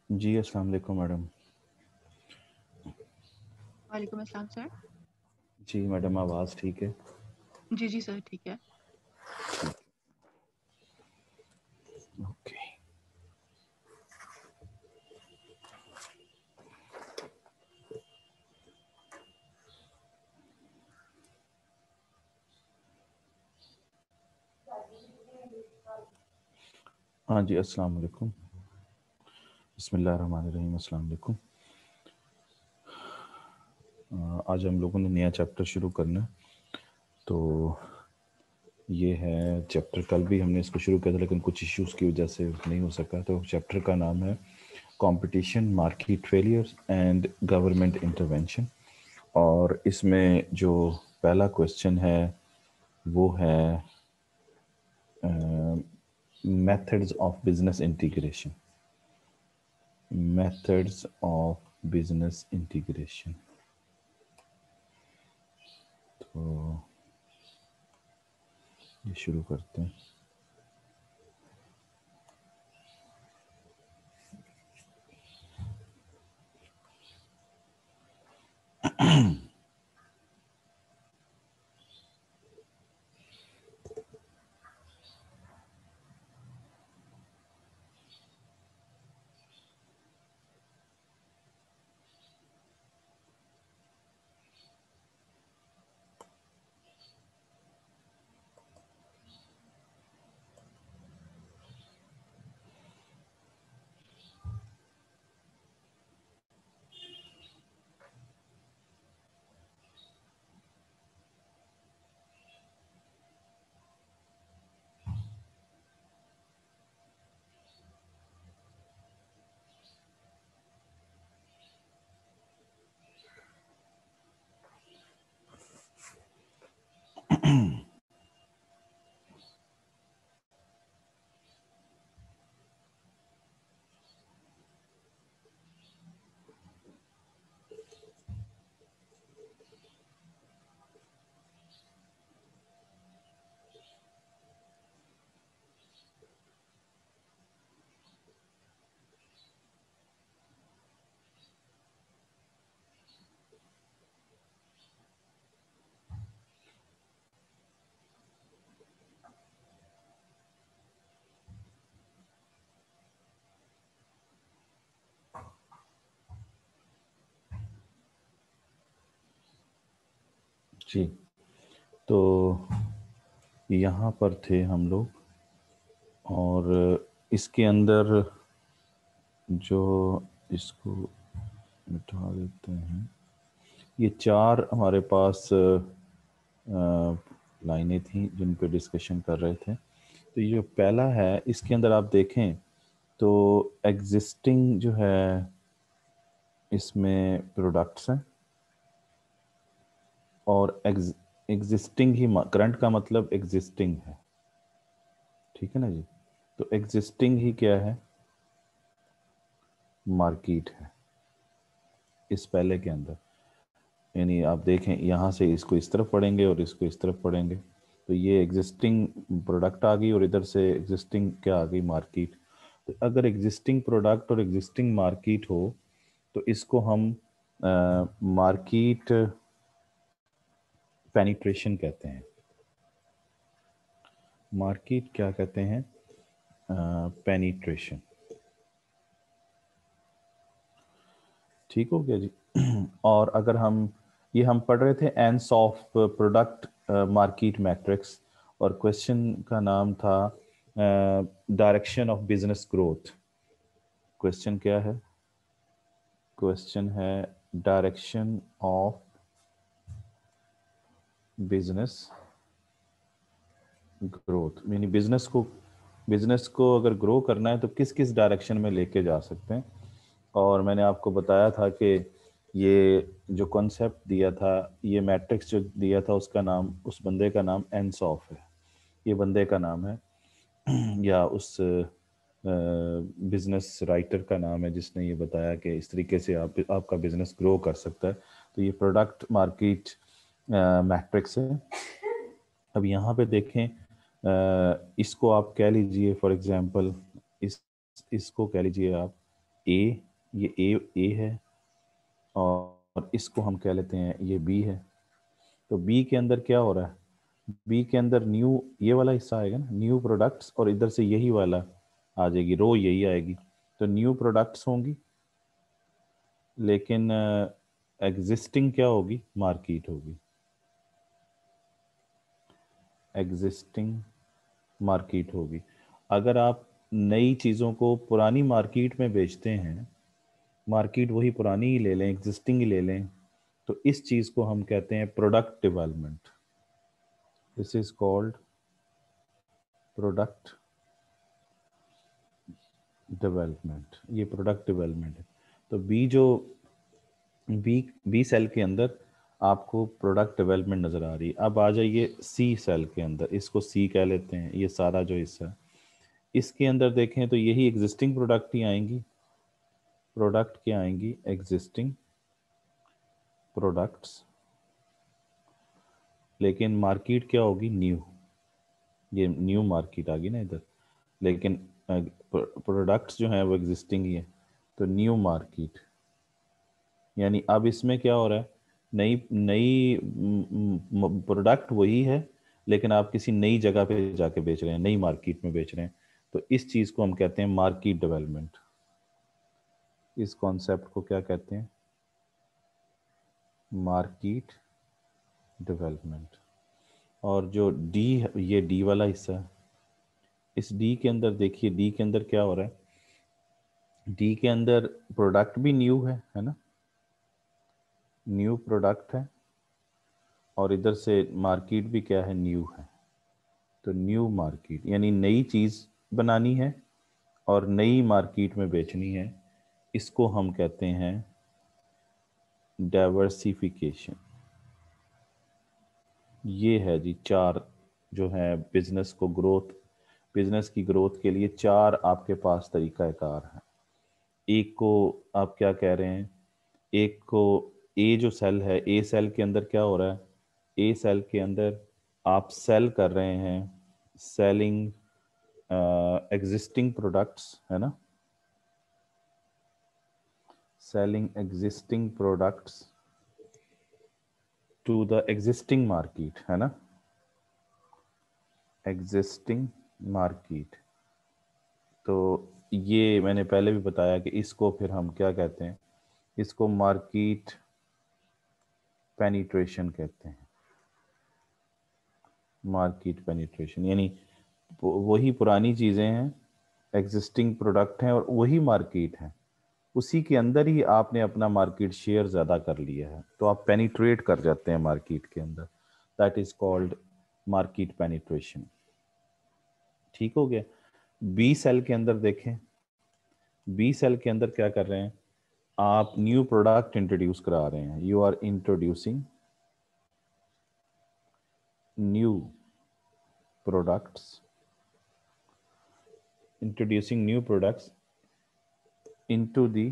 जी अस्सलाम वालेकुम मैडम। वालेकुम अस्सलाम सर। जी मैडम, आवाज़ ठीक है? जी जी सर, ठीक है। ओके। हाँ जी, अस्सलाम वालेकुम। बिस्मिल्लाहिर्रहमानिर्रहीम। अस्सलाम वालेकुम। आज हम लोगों ने नया चैप्टर शुरू करना है। तो ये है चैप्टर, कल भी हमने इसको शुरू किया था लेकिन कुछ इश्यूज़ की वजह से नहीं हो सका। तो चैप्टर का नाम है competition, market failures and government intervention. और इसमें जो पहला क्वेश्चन है वो है methods of business integration. Methods of business integration. तो ये शुरू करते हैं। जी, तो यहाँ पर थे हम लोग और इसके अंदर जो, इसको मिटा देते हैं। ये चार हमारे पास लाइनें थी जिन पे डिस्कशन कर रहे थे। तो ये जो पहला है इसके अंदर आप देखें तो एग्जिस्टिंग जो है इसमें प्रोडक्ट्स हैं और एग्जिस्टिंग ही, करंट का मतलब एग्जिस्टिंग है, ठीक है ना जी। तो एग्जिस्टिंग ही क्या है, मार्केट है इस पहले के अंदर। यानी आप देखें यहाँ से इसको इस तरफ पढ़ेंगे और इसको इस तरफ पढ़ेंगे तो ये एग्जिस्टिंग प्रोडक्ट आ गई और इधर से एग्जिस्टिंग क्या आ गई, मार्केट। तो अगर एग्जिस्टिंग प्रोडक्ट और एग्जिस्टिंग मार्केट हो तो इसको हम मार्केट पेनिट्रेशन कहते हैं। मार्केट क्या कहते हैं, पेनिट्रेशन। ठीक हो गया जी। और अगर हम, ये हम पढ़ रहे थे एंस ऑफ प्रोडक्ट मार्केट मैट्रिक्स और क्वेश्चन का नाम था direction of business growth. Question क्या है, क्वेश्चन है डायरेक्शन ऑफ बिजनेस ग्रोथ। यानी बिजनेस को अगर ग्रो करना है तो किस किस डायरेक्शन में लेके जा सकते हैं। और मैंने आपको बताया था कि ये जो कॉन्सेप्ट दिया था, ये मैट्रिक्स जो दिया था, उसका नाम, उस बंदे का नाम एंसॉफ है। ये बंदे का नाम है या उस बिजनेस राइटर का नाम है जिसने ये बताया कि इस तरीके से आपका बिजनेस ग्रो कर सकता है। तो ये प्रोडक्ट मार्केट मैट्रिक्स है। अब यहाँ पे देखें, इसको आप कह लीजिए फॉर एग्जांपल, इसको कह लीजिए आप ए ये ए है और इसको हम कह लेते हैं ये बी है। तो बी के अंदर क्या हो रहा है, बी के अंदर न्यू ये वाला हिस्सा आएगा ना, न्यू प्रोडक्ट्स, और इधर से यही वाला आ जाएगी, रो यही आएगी। तो न्यू प्रोडक्ट्स होंगी, लेकिन एग्जिस्टिंग क्या होगी, मार्केट होगी। एग्जिस्टिंग मार्केट होगी। अगर आप नई चीज़ों को पुरानी मार्केट में बेचते हैं, मार्केट वही पुरानी ही ले लें, एग्जिस्टिंग ही ले लें, तो इस चीज़ को हम कहते हैं product development. This is called product development. ये प्रोडक्ट डेवलपमेंट है। तो बी सेल के अंदर आपको प्रोडक्ट डेवलपमेंट नज़र आ रही है। अब आ जाइए सी सेल के अंदर, इसको सी कह लेते हैं, ये सारा जो हिस्सा है इसके अंदर देखें तो यही एग्जिस्टिंग प्रोडक्ट ही आएंगी। प्रोडक्ट क्या आएंगी, एग्जिस्टिंग प्रोडक्ट्स, लेकिन मार्केट क्या होगी, न्यू। ये न्यू मार्केट आ गई ना इधर, लेकिन प्रोडक्ट्स जो हैं वो एग्जिस्टिंग ही है। तो न्यू मार्केट, यानी अब इसमें क्या हो रहा है, नई नई प्रोडक्ट वही है, लेकिन आप किसी नई जगह पे जाके बेच रहे हैं, नई मार्केट में बेच रहे हैं। तो इस चीज़ को हम कहते हैं मार्केट डेवलपमेंट। इस कॉन्सेप्ट को क्या कहते हैं, मार्केट डेवलपमेंट। और जो डी, ये डी वाला हिस्सा है, इस डी के अंदर देखिए, डी के अंदर क्या हो रहा है, डी के अंदर प्रोडक्ट भी न्यू है ना, न्यू प्रोडक्ट है, और इधर से मार्केट भी क्या है, न्यू है। तो न्यू मार्केट यानी नई चीज़ बनानी है और नई मार्केट में बेचनी है। इसको हम कहते हैं डाइवर्सिफिकेशन। ये है जी चार जो है बिजनेस को ग्रोथ, बिजनेस की ग्रोथ के लिए चार आपके पास तरीकाकार हैं। एक को आप क्या कह रहे हैं, एक को ए जो सेल है, ए सेल के अंदर क्या हो रहा है, ए सेल के अंदर आप सेल कर रहे हैं, सेलिंग एग्जिस्टिंग प्रोडक्ट्स, है ना, selling existing products to the existing market, है ना, existing market। तो ये मैंने पहले भी बताया कि इसको फिर हम क्या कहते हैं, इसको मार्केट पेनिट्रेशन कहते हैं। मार्केट पेनिट्रेशन यानी वही पुरानी चीज़ें हैं, एग्जिस्टिंग प्रोडक्ट हैं और वही मार्केट है, उसी के अंदर ही आपने अपना मार्केट शेयर ज़्यादा कर लिया है, तो आप पेनिट्रेट कर जाते हैं मार्केट के अंदर। That is called market penetration. ठीक हो गया। बी सेल के अंदर देखें, बी सेल के अंदर क्या कर रहे हैं, आप न्यू प्रोडक्ट इंट्रोड्यूस करा रहे हैं, you are introducing new products, introducing new products into the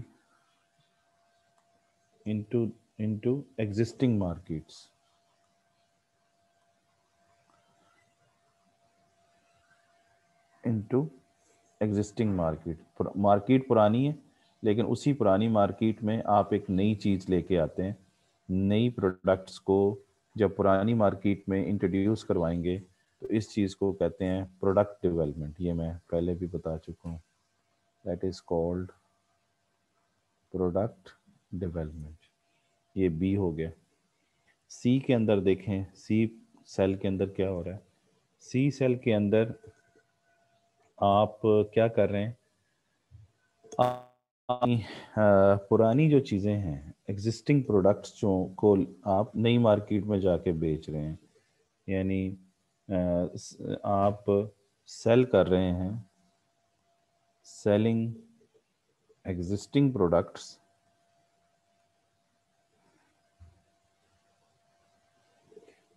into existing markets। into existing market, market पुरानी है लेकिन उसी पुरानी मार्केट में आप एक नई चीज़ लेके आते हैं। नई प्रोडक्ट्स को जब पुरानी मार्केट में इंट्रोड्यूस करवाएंगे तो इस चीज़ को कहते हैं प्रोडक्ट डेवलपमेंट। ये मैं पहले भी बता चुका हूँ, that is called product development. ये बी हो गया। सी के अंदर देखें, सी सेल के अंदर क्या हो रहा है, सी सेल के अंदर आप क्या कर रहे हैं, पुरानी जो चीज़ें हैं, एग्जिस्टिंग प्रोडक्ट्स जो को आप नई मार्केट में जाके बेच रहे हैं, यानी आप सेल कर रहे हैं, selling existing products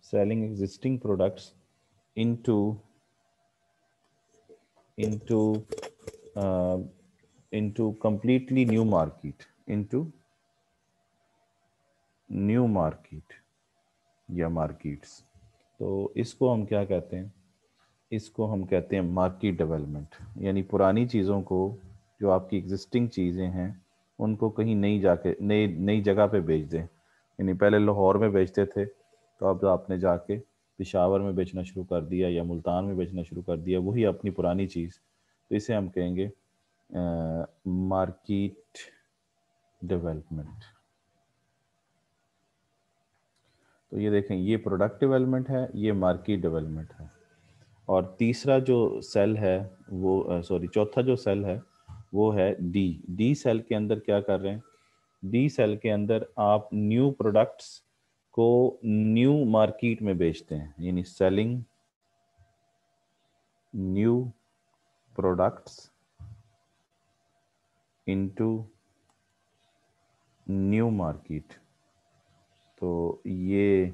selling existing products into uh, into completely new market, into new market या markets। तो इसको हम क्या कहते हैं, इसको हम कहते हैं मार्केट डेवलपमेंट। यानी पुरानी चीज़ों को, जो आपकी एग्जिस्टिंग चीज़ें हैं, उनको कहीं नई नई जगह पे बेच दें। यानी पहले लाहौर में बेचते थे, तो अब आपने जाके पेशावर में बेचना शुरू कर दिया या मुल्तान में बेचना शुरू कर दिया, वही अपनी पुरानी चीज़। तो इसे हम कहेंगे मार्केट डेवलपमेंट। तो ये देखें, ये प्रोडक्ट डेवलपमेंट है, ये मार्केट डेवलपमेंट है। और तीसरा जो सेल है वो चौथा जो सेल है वो है डी सेल के अंदर क्या कर रहे हैं? डी सेल के अंदर आप न्यू प्रोडक्ट्स को न्यू मार्केट में बेचते हैं, यानी selling new products into new market. तो ये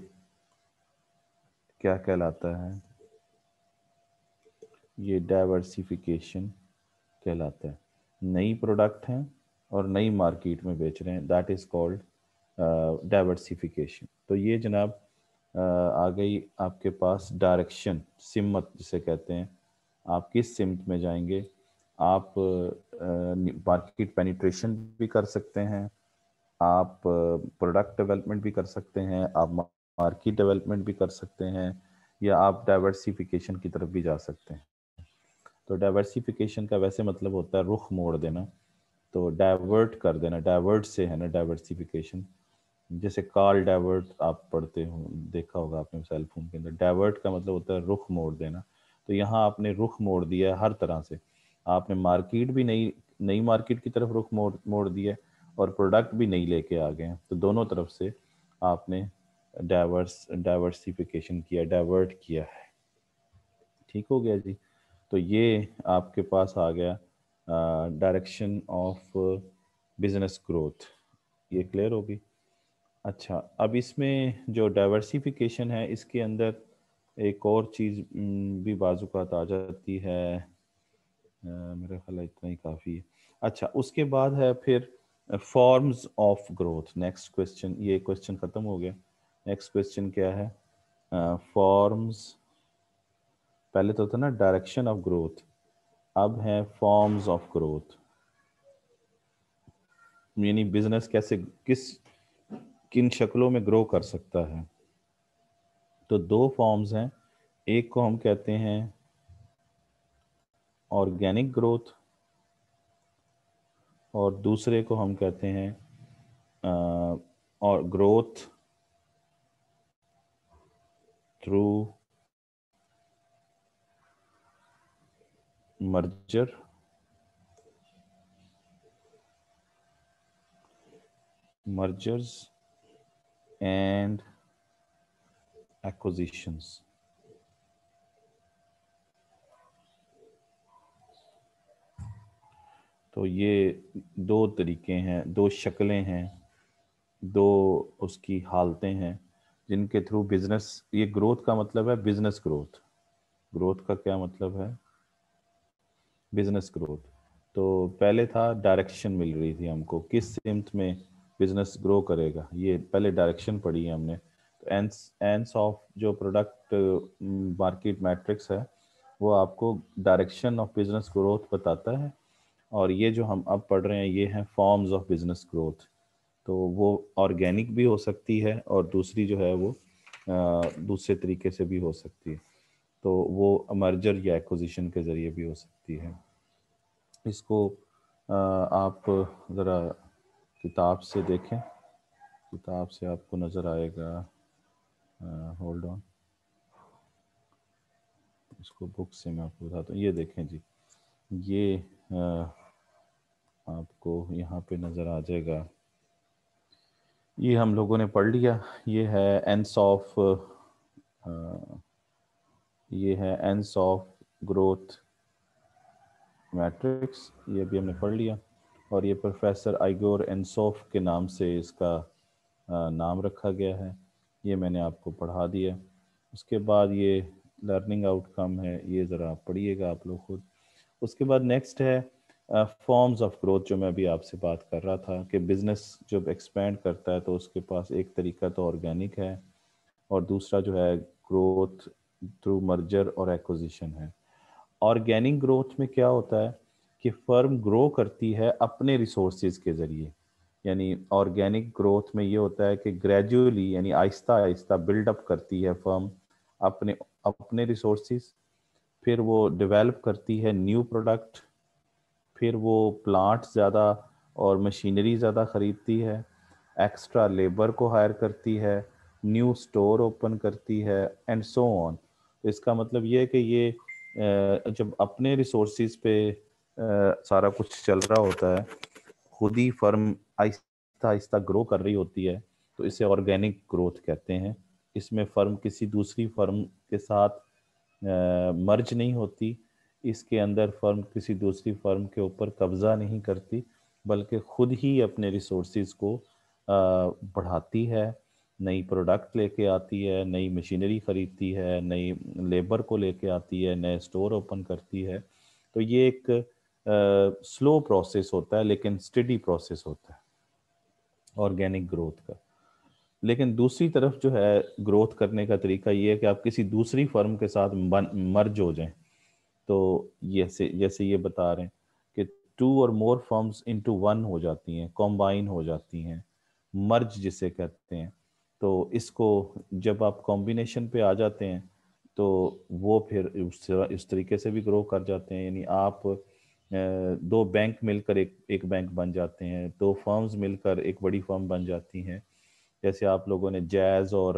क्या कहलाता है? ये डाइवर्सिफिकेशन कहलाता है। नई प्रोडक्ट हैं और नई मार्केट में बेच रहे हैं, दैट इज़ कॉल्ड डाइवर्सिफिकेशन। तो ये जनाब आ गई आपके पास डायरेक्शन, सिमत जिसे कहते हैं। आप किस सिमत में जाएंगे? आप मार्केट पेनिट्रेशन भी कर सकते हैं, आप प्रोडक्ट डेवलपमेंट भी कर सकते हैं, आप मार्केट डेवलपमेंट भी कर सकते हैं, या आप डाइवर्सिफिकेशन की तरफ भी जा सकते हैं। तो डाइवर्सिफिकेशन का वैसे मतलब होता है रुख मोड़ देना, तो डाइवर्ट कर देना, डाइवर्ट से है ना डाइवर्सिफिकेशन। जैसे कॉल डाइवर्ट आप पढ़ते हो, देखा होगा आपने सेल फोन के अंदर, डाइवर्ट का मतलब होता है रुख मोड़ देना। तो यहाँ आपने रुख मोड़ दिया है हर तरह से। आपने मार्केट भी नई नई मार्केट की तरफ रुख मोड़ दिया है, और प्रोडक्ट भी नहीं लेके आ गए हैं। तो दोनों तरफ से आपने डाइवर्सिफिकेशन किया, डाइवर्ट किया है। ठीक हो गया जी। तो ये आपके पास आ गया डायरेक्शन ऑफ बिजनेस ग्रोथ। ये क्लियर होगी? अच्छा, अब इसमें जो डाइवर्सिफिकेशन है, इसके अंदर एक और चीज़ भी बाजुकात आ जाती है। मेरा ख्याल है इतना ही काफ़ी है। अच्छा, उसके बाद है फिर forms of growth. Next question, ये क्वेश्चन ख़त्म हो गया। नेक्स्ट क्वेश्चन क्या है? फॉर्म्स, पहले तो था ना डायरेक्शन ऑफ ग्रोथ, अब है फॉर्म्स ऑफ ग्रोथ। यानी बिजनेस कैसे, किन शक्लों में ग्रो कर सकता है। तो दो फॉर्म्स हैं, एक को हम कहते हैं ऑर्गेनिक ग्रोथ, और दूसरे को हम कहते हैं और growth through merger mergers and acquisitions. तो ये दो तरीके हैं, दो शक्लें हैं, दो उसकी हालतें हैं जिनके थ्रू बिजनेस, ये ग्रोथ का मतलब है बिजनेस ग्रोथ। ग्रोथ का क्या मतलब है? Business growth. तो पहले था डायरेक्शन मिल रही थी हमको, किस सिमत में बिजनेस ग्रो करेगा, ये पहले डायरेक्शन पढ़ी है हमने। तो एंस ऑफ जो प्रोडक्ट मार्केट मैट्रिक्स है, वो आपको डायरेक्शन ऑफ बिजनेस ग्रोथ बताता है। और ये जो हम अब पढ़ रहे हैं, ये हैं फॉर्म्स ऑफ बिजनेस ग्रोथ। तो वो ऑर्गेनिक भी हो सकती है, और दूसरी जो है वो दूसरे तरीके से भी हो सकती है। तो वो मर्जर या एक्विजिशन के ज़रिए भी हो सकती है। इसको आप ज़रा किताब से देखें, किताब से आपको नज़र आएगा। होल्ड ऑन, इसको बुक से मैं आपको बताता हूँ। ये देखें जी, ये आपको यहाँ पे नज़र आ जाएगा। ये हम लोगों ने पढ़ लिया। ये है एंस ऑफ ये है एंस ऑफ ग्रोथ मैट्रिक्स, ये भी हमने पढ़ लिया। और ये प्रोफेसर आइगोर एंसोफ के नाम से इसका नाम रखा गया है, ये मैंने आपको पढ़ा दिया। उसके बाद ये लर्निंग आउटकम है, ये ज़रा पढ़िएगा आप लोग खुद। उसके बाद नेक्स्ट है फॉर्म्स ऑफ ग्रोथ, जो मैं अभी आपसे बात कर रहा था कि बिज़नेस जब एक्सपेंड करता है तो उसके पास एक तरीका तो ऑर्गेनिक है, और दूसरा जो है ग्रोथ थ्रू मर्जर और एक्विजिशन है। ऑर्गेनिक ग्रोथ में क्या होता है कि फर्म ग्रो करती है अपने रिसोर्सेज के ज़रिए। यानी ऑर्गेनिक ग्रोथ में ये होता है कि ग्रेजुअली यानी आहिस्ता आहिस्ता बिल्डअप करती है फर्म अपने अपने रिसोर्सेज, फिर वो डेवलप करती है न्यू प्रोडक्ट, फिर वो प्लांट ज़्यादा और मशीनरी ज़्यादा ख़रीदती है, एक्स्ट्रा लेबर को हायर करती है, न्यू स्टोर ओपन करती है एंड सो ऑन। तो इसका मतलब ये है कि ये जब अपने रिसोर्सेज पे सारा कुछ चल रहा होता है, खुद ही फर्म आहिस्ता आहिस्ता ग्रो कर रही होती है, तो इसे ऑर्गेनिक ग्रोथ कहते हैं। इसमें फर्म किसी दूसरी फर्म के साथ मर्ज नहीं होती, इसके अंदर फर्म किसी दूसरी फर्म के ऊपर कब्जा नहीं करती, बल्कि खुद ही अपने रिसोर्सेज को बढ़ाती है, नई प्रोडक्ट लेके आती है, नई मशीनरी खरीदती है, नई लेबर को लेके आती है, नए स्टोर ओपन करती है। तो ये एक स्लो प्रोसेस होता है लेकिन स्टडी प्रोसेस होता है ऑर्गेनिक ग्रोथ का। लेकिन दूसरी तरफ जो है ग्रोथ करने का तरीका ये है कि आप किसी दूसरी फर्म के साथ मर्ज हो जाएं। तो जैसे जैसे ये बता रहे हैं कि to or more firms into one हो जाती हैं, कॉम्बाइन हो जाती हैं, मर्ज जिसे कहते हैं। तो इसको जब आप कॉम्बिनेशन पे आ जाते हैं तो वो फिर उस तरीके से भी ग्रो कर जाते हैं। यानी आप दो बैंक मिलकर एक बैंक बन जाते हैं, दो फर्म्स मिलकर एक बड़ी फर्म बन जाती हैं। जैसे आप लोगों ने जैज और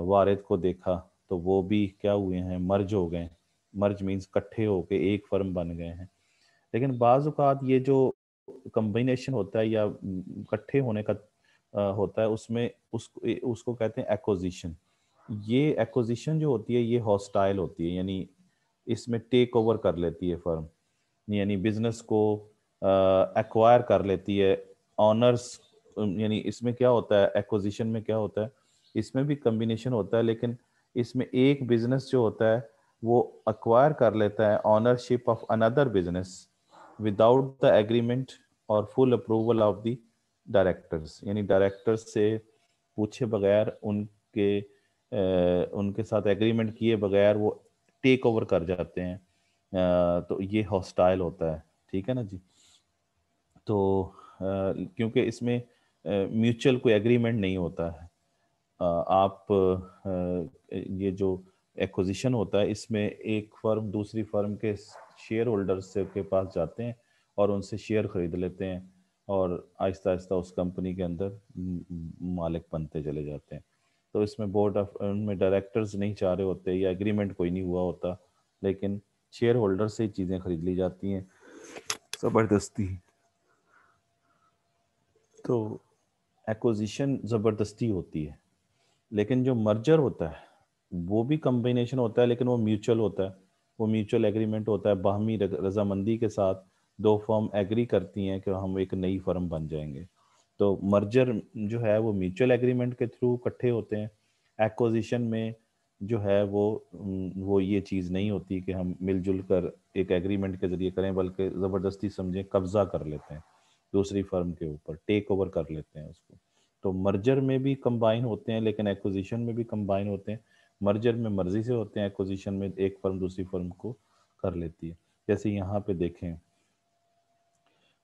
वारिद को देखा, तो वो भी क्या हुए हैं, मर्ज हो गए। मर्ज मीन्स इकट्ठे होके एक फर्म बन गए हैं। लेकिन बाज़ औक़ात ये जो कम्बिनेशन होता है या इकट्ठे होने का होता है, उसमें उसको उसको कहते हैं एक्विजिशन। ये एक्विजिशन जो होती है ये हॉस्टाइल होती है, यानी इसमें टेक ओवर कर लेती है फर्म, यानी बिजनेस को एक्वायर कर लेती है ऑनर्स। यानी इसमें क्या होता है, एक्विजिशन में क्या होता है, इसमें भी कम्बिनेशन होता है, लेकिन इसमें एक बिजनेस जो होता है वो अक्वायर कर लेता है ownership of another business without the agreement और full approval of the directors. यानी डायरेक्टर्स से पूछे बगैर, उनके साथ एग्रीमेंट किए बगैर वो टेक ओवर कर जाते हैं। तो ये हॉस्टाइल होता है, ठीक है ना जी। तो क्योंकि इसमें म्यूचुअल कोई एग्रीमेंट नहीं होता है। आप ये जो एक्विजिशन होता है इसमें एक फर्म दूसरी फर्म के शेयर होल्डर्स से के पास जाते हैं और उनसे शेयर खरीद लेते हैं और आहिस्ता आहिस्ता उस कंपनी के अंदर मालिक बनते चले जाते हैं। तो इसमें बोर्ड ऑफ उनमें डायरेक्टर्स नहीं चाह रहे होते या एग्रीमेंट कोई नहीं हुआ होता, लेकिन शेयर होल्डर से ही चीज़ें खरीद ली जाती हैं ज़बरदस्ती। तो एक्विजिशन ज़बरदस्ती होती है। लेकिन जो मर्जर होता है वो भी कम्बिनेशन होता है, लेकिन वो म्यूचुअल होता है, वो म्यूचुअल एग्रीमेंट होता है। बाहमी रजामंदी के साथ दो फर्म एग्री करती हैं कि हम एक नई फर्म बन जाएंगे। तो मर्जर जो है वो म्यूचुअल एग्रीमेंट के थ्रू इकट्ठे होते हैं। एक्विजिशन में जो है वो ये चीज़ नहीं होती कि हम मिलजुल कर एक एग्रीमेंट के ज़रिए करें, बल्कि ज़बरदस्ती समझें कब्ज़ा कर लेते हैं दूसरी फर्म के ऊपर, टेक ओवर कर लेते हैं उसको। तो मर्जर में भी कंबाइन होते हैं लेकिन एक्विजिशन में भी कंबाइन होते हैं। मर्जर में मर्जी से होते हैं, एक्विजिशन में एक फर्म दूसरी फर्म को कर लेती है। जैसे यहाँ पे देखें,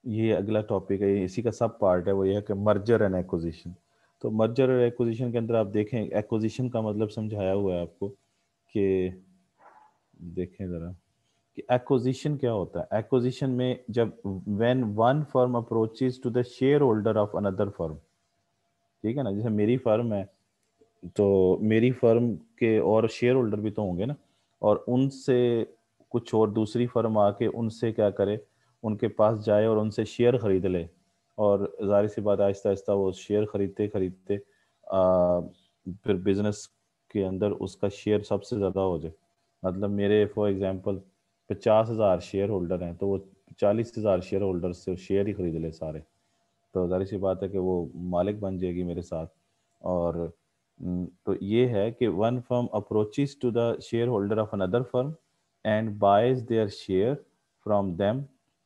ये अगला टॉपिक है, इसी का सब पार्ट है, वो ये है कि मर्जर एंड एक्विजिशन। तो मर्जर और एक्विजिशन के अंदर आप देखें, एक्विजिशन का मतलब समझाया हुआ है आपको कि देखें ज़रा कि एक्विजिशन क्या होता है। एक्विजिशन में जब when one firm approaches to the share holder of another firm, ठीक है ना, जैसे मेरी फर्म है तो मेरी फर्म के और शेयर होल्डर भी तो होंगे ना, और उनसे कुछ और दूसरी फर्म आके उनसे क्या करे, उनके पास जाए और उनसे शेयर खरीद ले। और जाहिर सी बात, आहिस्ता आहिस्ता वो शेयर खरीदते खरीदते फिर बिजनेस के अंदर उसका शेयर सबसे ज़्यादा हो जाए। मतलब मेरे फॉर एग्जांपल 50,000 शेयर होल्डर हैं, तो वो 40,000 शेयर होल्डर से शेयर ही खरीद ले सारे। तो जाहिर सी बात है कि वो मालिक बन जाएगी मेरे साथ। और तो ये है कि one firm approaches to the share holder of another firm and buys their share from them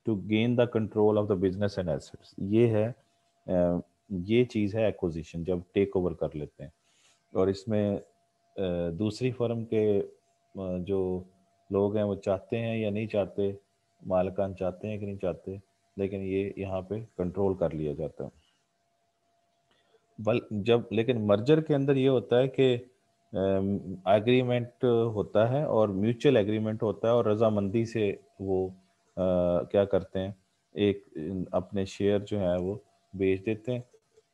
to gain the control of the business and assets. ये है ये चीज़ है एक्विजिशन, जब टेक ओवर कर लेते हैं। और इसमें दूसरी फर्म के जो लोग हैं वो चाहते हैं या नहीं चाहते, मालिकान चाहते हैं कि नहीं चाहते, लेकिन ये यहाँ पे कंट्रोल कर लिया जाता है। लेकिन मर्जर के अंदर ये होता है कि एग्रीमेंट होता है और म्यूचुअल एग्रीमेंट होता है, और रजामंदी से वो क्या करते हैं, एक अपने शेयर जो है वो बेच देते हैं।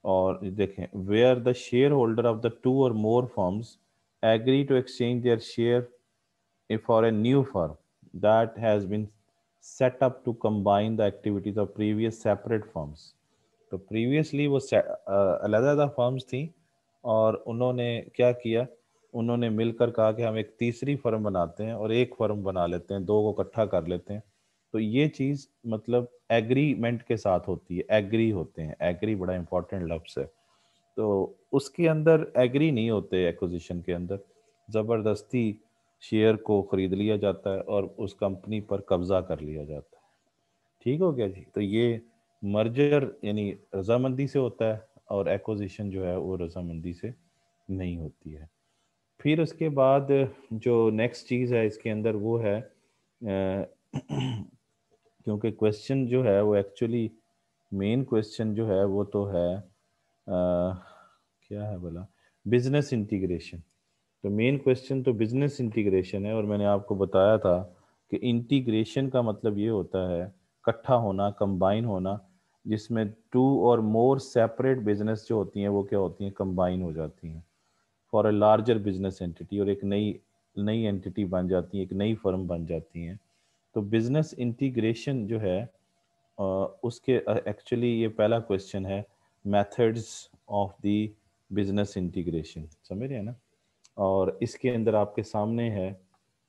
और देखें, where the share holder of the two or more firms agree to exchange their share for a new firm that has been set up to combine the activities of previous separate firms। तो previously वो अलग-अलग firms थी, और उन्होंने क्या किया, उन्होंने मिलकर कहा कि हम एक तीसरी फर्म बनाते हैं और एक फर्म बना लेते हैं, दो को इकट्ठा कर लेते हैं। तो ये चीज़ मतलब एग्रीमेंट के साथ होती है, एग्री होते हैं। एग्री बड़ा इंपॉर्टेंट लफ्ज़ है। तो उसके अंदर एग्री नहीं होते, एक्विजिशन के अंदर ज़बरदस्ती शेयर को खरीद लिया जाता है और उस कंपनी पर कब्जा कर लिया जाता है। ठीक हो गया जी। तो ये मर्जर यानी रजामंदी से होता है, और एक्विजिशन जो है वो रजामंदी से नहीं होती है। फिर उसके बाद जो नेक्स्ट चीज़ है इसके अंदर वो है क्योंकि क्वेश्चन जो है वो एक्चुअली मेन क्वेश्चन जो है वो तो है क्या है बोला, बिजनेस इंटीग्रेशन। तो मेन क्वेश्चन तो बिजनेस इंटीग्रेशन है, और मैंने आपको बताया था कि इंटीग्रेशन का मतलब ये होता है इकट्ठा होना, कंबाइन होना, जिसमें to or more separate business जो होती हैं वो क्या होती हैं, कंबाइन हो जाती हैं for a larger business entity, और एक नई नई एंटिटी बन जाती है, एक नई फर्म बन जाती हैं। तो बिजनेस इंटीग्रेशन जो है उसके एक्चुअली ये पहला क्वेश्चन है, methods of the business integration, समझ रहे हैं ना। और इसके अंदर आपके सामने है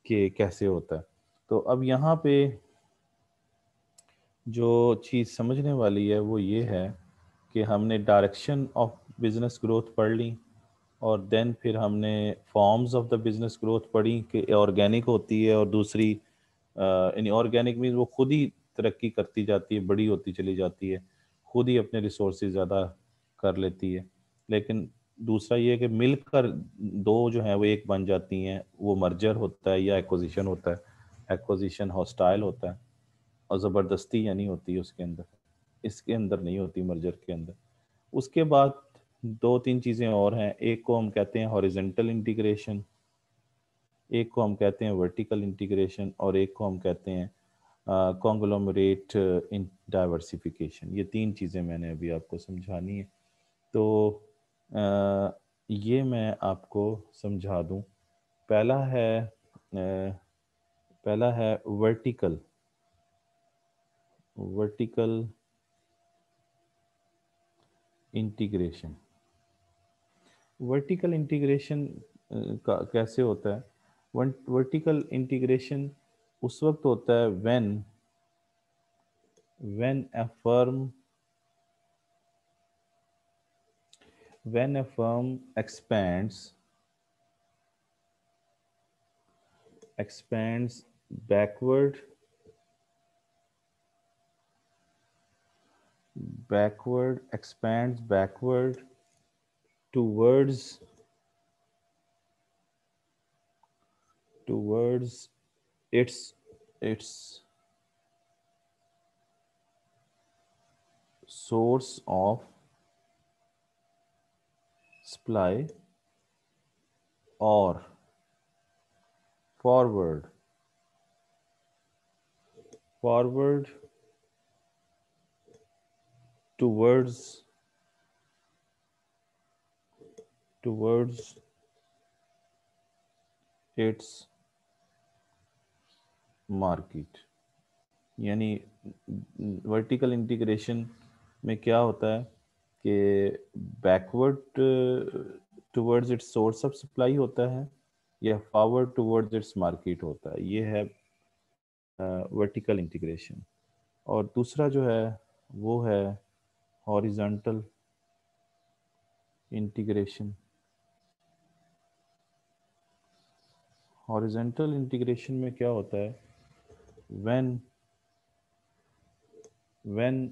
कि कैसे होता है। तो अब यहाँ पे जो चीज़ समझने वाली है वो ये है कि हमने डायरेक्शन ऑफ बिजनेस ग्रोथ पढ़ ली, और देन फिर हमने forms of the business growth पढ़ी कि ऑर्गेनिक होती है, और दूसरी यानी ऑर्गेनिक मीन्स वो खुद ही तरक्की करती जाती है, बड़ी होती चली जाती है, खुद ही अपने रिसोर्सेज ज़्यादा कर लेती है। लेकिन दूसरा ये है कि मिलकर दो जो हैं वो एक बन जाती हैं, वो मर्जर होता है या एक्विजिशन होता है। एक्विजिशन हॉस्टाइल होता है और ज़बरदस्ती यानी होती है उसके अंदर, इसके अंदर नहीं होती मर्जर के अंदर। उसके बाद दो तीन चीज़ें और हैं, एक को हम कहते हैं हॉरिजेंटल इंटीग्रेशन, एक को हम कहते हैं वर्टिकल इंटीग्रेशन, और एक को हम कहते हैं कॉन्ग्लोमरेट इन डाइवर्सिफिकेशन। ये तीन चीज़ें मैंने अभी आपको समझानी है। तो ये मैं आपको समझा दूं। पहला है vertical vertical integration. Vertical integration का कैसे होता है? वर्टिकल इंटीग्रेशन उस वक्त होता है when a firm expands backward expands backward towards its source of supply, or forward towards its market। यानी वर्टिकल इंटीग्रेशन में क्या होता है कि backward towards it's source of supply होता है, या फॉरवर्ड टुवर्ड्स इट्स मार्केट होता है। ये है वर्टिकल इंटीग्रेशन। और दूसरा जो है वो है हॉरिजॉन्टल इंटीग्रेशन। हॉरिजॉन्टल इंटीग्रेशन में क्या होता है, when when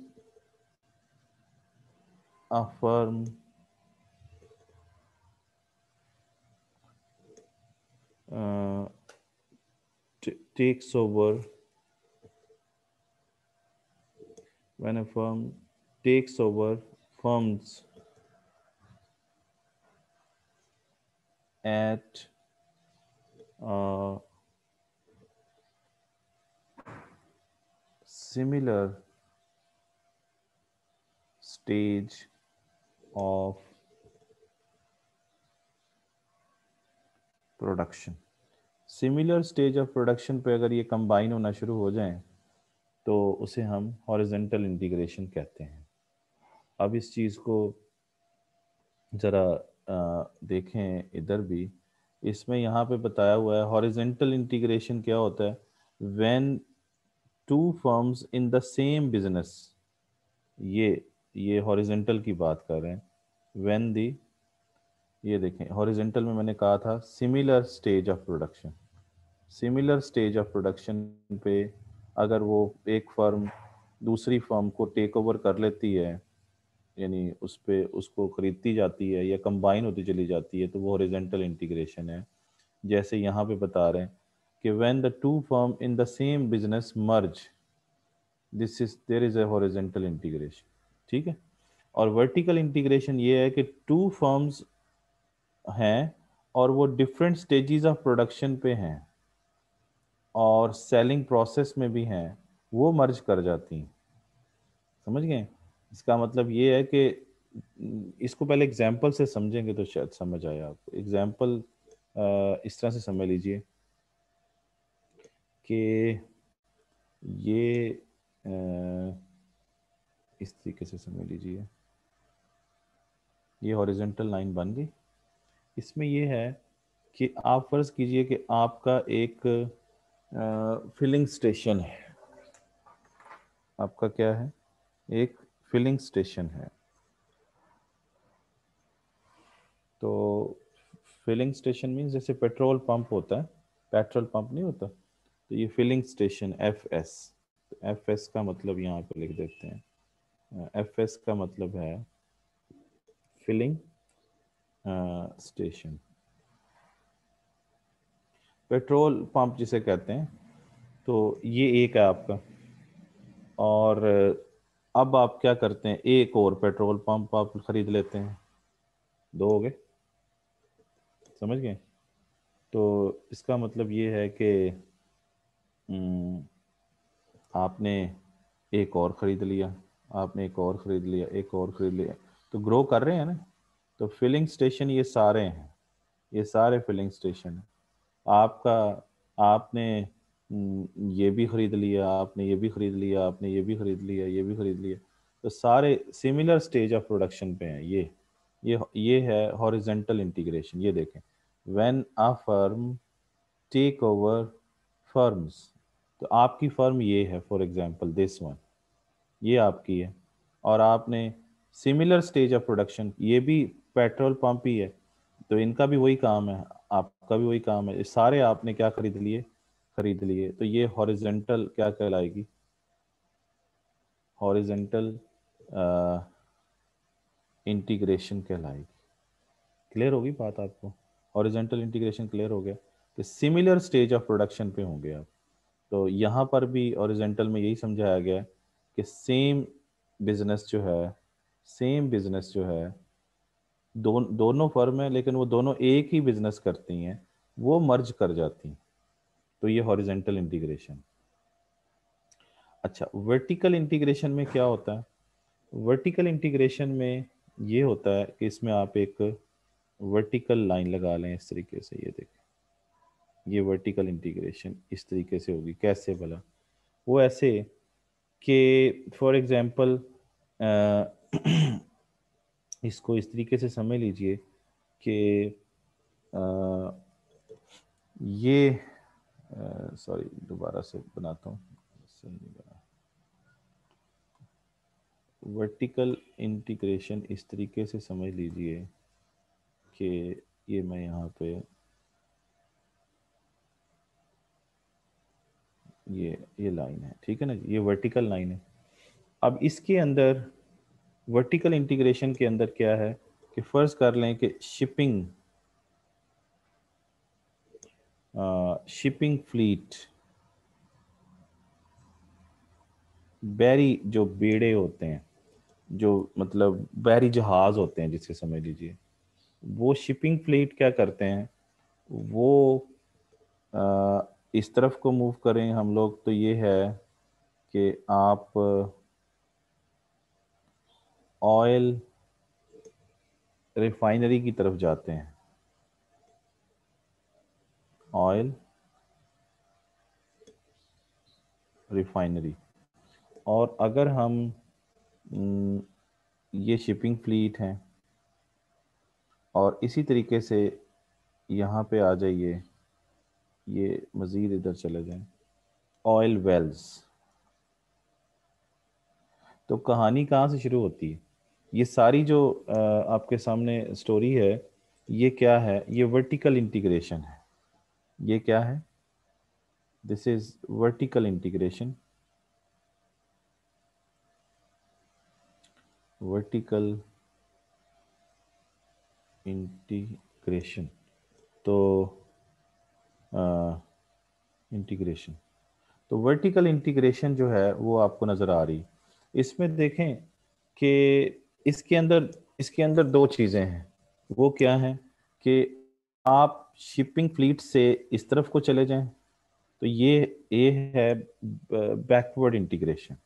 a firm takes over when a firm takes over firms at similar stage of production. Similar stage of production पे अगर ये कंबाइन होना शुरू हो जाएं तो उसे हम हॉरिजॉन्टल इंटीग्रेशन कहते हैं। अब इस चीज़ को ज़रा देखें इधर भी, इसमें यहाँ पे बताया हुआ है हॉरिजॉन्टल इंटीग्रेशन क्या होता है, when two firms in the same business, ये हॉरिजॉन्टल की बात कर रहे हैं। व्हेन दी, ये देखें हॉरिजॉन्टल में मैंने कहा था similar stage of production, similar stage of production पे अगर वो एक फर्म दूसरी फर्म को टेक ओवर कर लेती है, यानी उस पे उसको खरीदती जाती है या कंबाइन होती चली जाती है, तो वो हॉरिजॉन्टल इंटीग्रेशन है। जैसे यहाँ पे बता रहे हैं कि when the two firm in the same business merge, this is there is a horizontal integration. ठीक है। और वर्टिकल इंटीग्रेशन ये है कि टू फर्म्स हैं और वो डिफरेंट स्टेजेस ऑफ प्रोडक्शन पे हैं और सेलिंग प्रोसेस में भी हैं, वो मर्ज कर जाती हैं। समझ गए? इसका मतलब ये है कि इसको पहले एग्जाम्पल से समझेंगे तो शायद समझ आए आपको। एग्जाम्पल इस तरह से समझ लीजिए कि ये इस तरीके से समझ लीजिए, ये हॉरिजॉन्टल लाइन बन गई। इसमें ये है कि आप फर्ज कीजिए कि आपका एक फिलिंग स्टेशन है। आपका क्या है? एक फिलिंग स्टेशन है। तो फिलिंग स्टेशन मीन्स जैसे पेट्रोल पंप होता है, पेट्रोल पंप नहीं होता, तो ये filling station F S. F S का मतलब यहाँ पे लिख देते हैं, एफ एस का मतलब है फिलिंग स्टेशन, पेट्रोल पंप जिसे कहते हैं। तो ये एक है आपका, और अब आप क्या करते हैं, एक और पेट्रोल पंप आप खरीद लेते हैं, दो हो गए। समझ गए? तो इसका मतलब ये है कि हम्म, आपने एक और ख़रीद लिया, आपने एक और ख़रीद लिया, एक और ख़रीद लिया, तो ग्रो कर रहे हैं ना। तो फिलिंग स्टेशन ये सारे हैं, ये सारे फिलिंग स्टेशन हैं आपका। आपने ये भी ख़रीद लिया, आपने ये भी ख़रीद लिया, आपने ये भी ख़रीद लिया, ये भी ख़रीद लिया, तो सारे सिमिलर स्टेज ऑफ प्रोडक्शन पे हैं। ये है हॉरिजॉन्टल इंटीग्रेशन। ये देखें, when a firm take over firms, तो आपकी फर्म ये है, फॉर एग्जांपल दिस वन, ये आपकी है, और आपने सिमिलर स्टेज ऑफ प्रोडक्शन, ये भी पेट्रोल पंप ही है, तो इनका भी वही काम है, आपका भी वही काम है, ये सारे आपने क्या खरीद लिए, तो ये हॉरिजॉन्टल क्या कहलाएगी, हॉरिजॉन्टल इंटीग्रेशन कहलाएगी। क्लियर होगी बात आपको? हॉरिजॉन्टल इंटीग्रेशन क्लियर हो गया कि सिमिलर स्टेज ऑफ प्रोडक्शन पे होंगे आप। तो यहाँ पर भी हॉरिजॉन्टल में यही समझाया गया है कि सेम बिजनेस जो है दोनों फर्म है, लेकिन वो दोनों एक ही बिजनेस करती हैं, वो मर्ज कर जाती हैं, तो ये हॉरिजॉन्टल इंटीग्रेशन। अच्छा, वर्टिकल इंटीग्रेशन में क्या होता है? वर्टिकल इंटीग्रेशन में ये होता है कि इसमें आप एक वर्टिकल लाइन लगा लें इस तरीके से। ये देखें, ये वर्टिकल इंटीग्रेशन इस तरीके से होगी। कैसे भला? वो ऐसे कि फॉर एग्जांपल इसको इस तरीके से समझ लीजिए कि ये सॉरी दोबारा से बनाता हूँ, सही नहीं बना। वर्टिकल इंटीग्रेशन इस तरीके से समझ लीजिए कि ये मैं यहाँ पे ये लाइन है, ठीक है ना, ये वर्टिकल लाइन है। अब इसके अंदर वर्टिकल इंटीग्रेशन के अंदर क्या है कि फर्ज कर लें कि शिपिंग फ्लीट बहरी जो बेड़े होते हैं, जो मतलब बहरी जहाज होते हैं जिसे समझ लीजिए, वो शिपिंग फ्लीट क्या करते हैं, वो इस तरफ को मूव करें हम लोग तो ये है कि आप ऑयल रिफाइनरी की तरफ जाते हैं, ऑयल रिफाइनरी। और अगर हम न, ये शिपिंग फ्लीट हैं और इसी तरीके से यहाँ पे आ जाइए, ये मज़ीद इधर चले जाएं, ऑयल वेल्स। तो कहानी कहाँ से शुरू होती है? ये सारी जो आपके सामने स्टोरी है, ये क्या है? ये वर्टिकल इंटीग्रेशन है। ये क्या है? This is vertical integration, vertical integration. तो इंटीग्रेशन, तो वर्टिकल इंटीग्रेशन जो है वो आपको नज़र आ रही। इसमें देखें कि इसके अंदर दो चीज़ें हैं। वो क्या है कि आप शिपिंग फ्लीट से इस तरफ को चले जाएं तो ये है बैकवर्ड इंटीग्रेशन।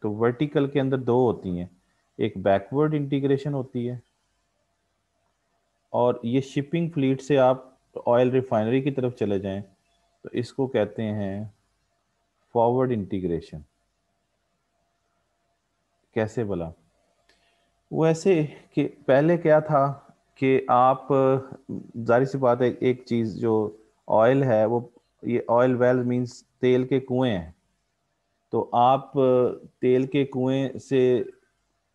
तो वर्टिकल के अंदर दो होती हैं, एक बैकवर्ड इंटीग्रेशन होती है, और ये शिपिंग फ्लीट से आप ऑयल रिफाइनरी की तरफ चले जाएं तो इसको कहते हैं फॉरवर्ड इंटीग्रेशन। कैसे भला? वो ऐसे कि पहले क्या था कि आप जाहिर सी बात है, एक चीज़ जो ऑयल है वो, ये ऑयल वेल मींस तेल के कुएं हैं। तो आप तेल के कुएं से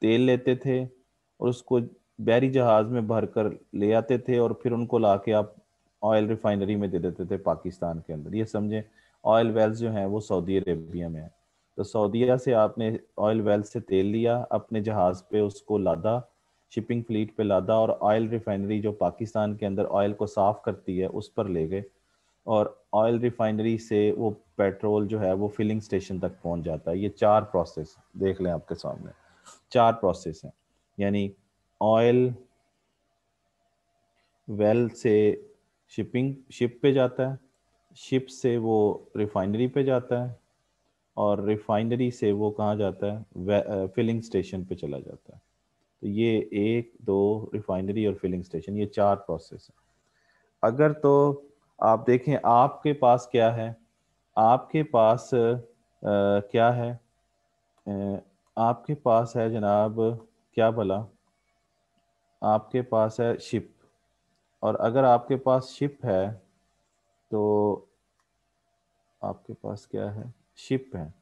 तेल लेते थे और उसको बहरी जहाज़ में भर कर ले आते थे और फिर उनको ला के आप ऑयल रिफाइनरी में दे देते थे पाकिस्तान के अंदर। ये समझें ऑयल वेल्स जो हैं वो सऊदी अरेबिया में है। तो सऊदीया से आपने ऑयल वेल से तेल लिया, अपने जहाज़ पे उसको लादा, शिपिंग फ्लीट पे लादा, और ऑयल रिफाइनरी जो पाकिस्तान के अंदर ऑयल को साफ़ करती है उस पर ले गए, और ऑयल रिफाइनरी से वो पेट्रोल जो है वो फिलिंग स्टेशन तक पहुंच जाता है। ये चार प्रोसेस देख लें आपके सामने, चार प्रोसेस हैं। यानी ऑयल वेल से शिप पे जाता है, शिप से वो रिफाइनरी पे जाता है, और रिफाइनरी से वो कहाँ जाता है? फिलिंग स्टेशन पे चला जाता है। तो ये एक दो रिफाइनरी और फिलिंग स्टेशन, ये चार प्रोसेस है। अगर तो आप देखें आपके पास क्या है, आपके पास क्या है? आपके पास है जनाब, क्या भला, आपके पास है शिप। और अगर आपके पास शिप है तो आपके पास क्या है? शिप है।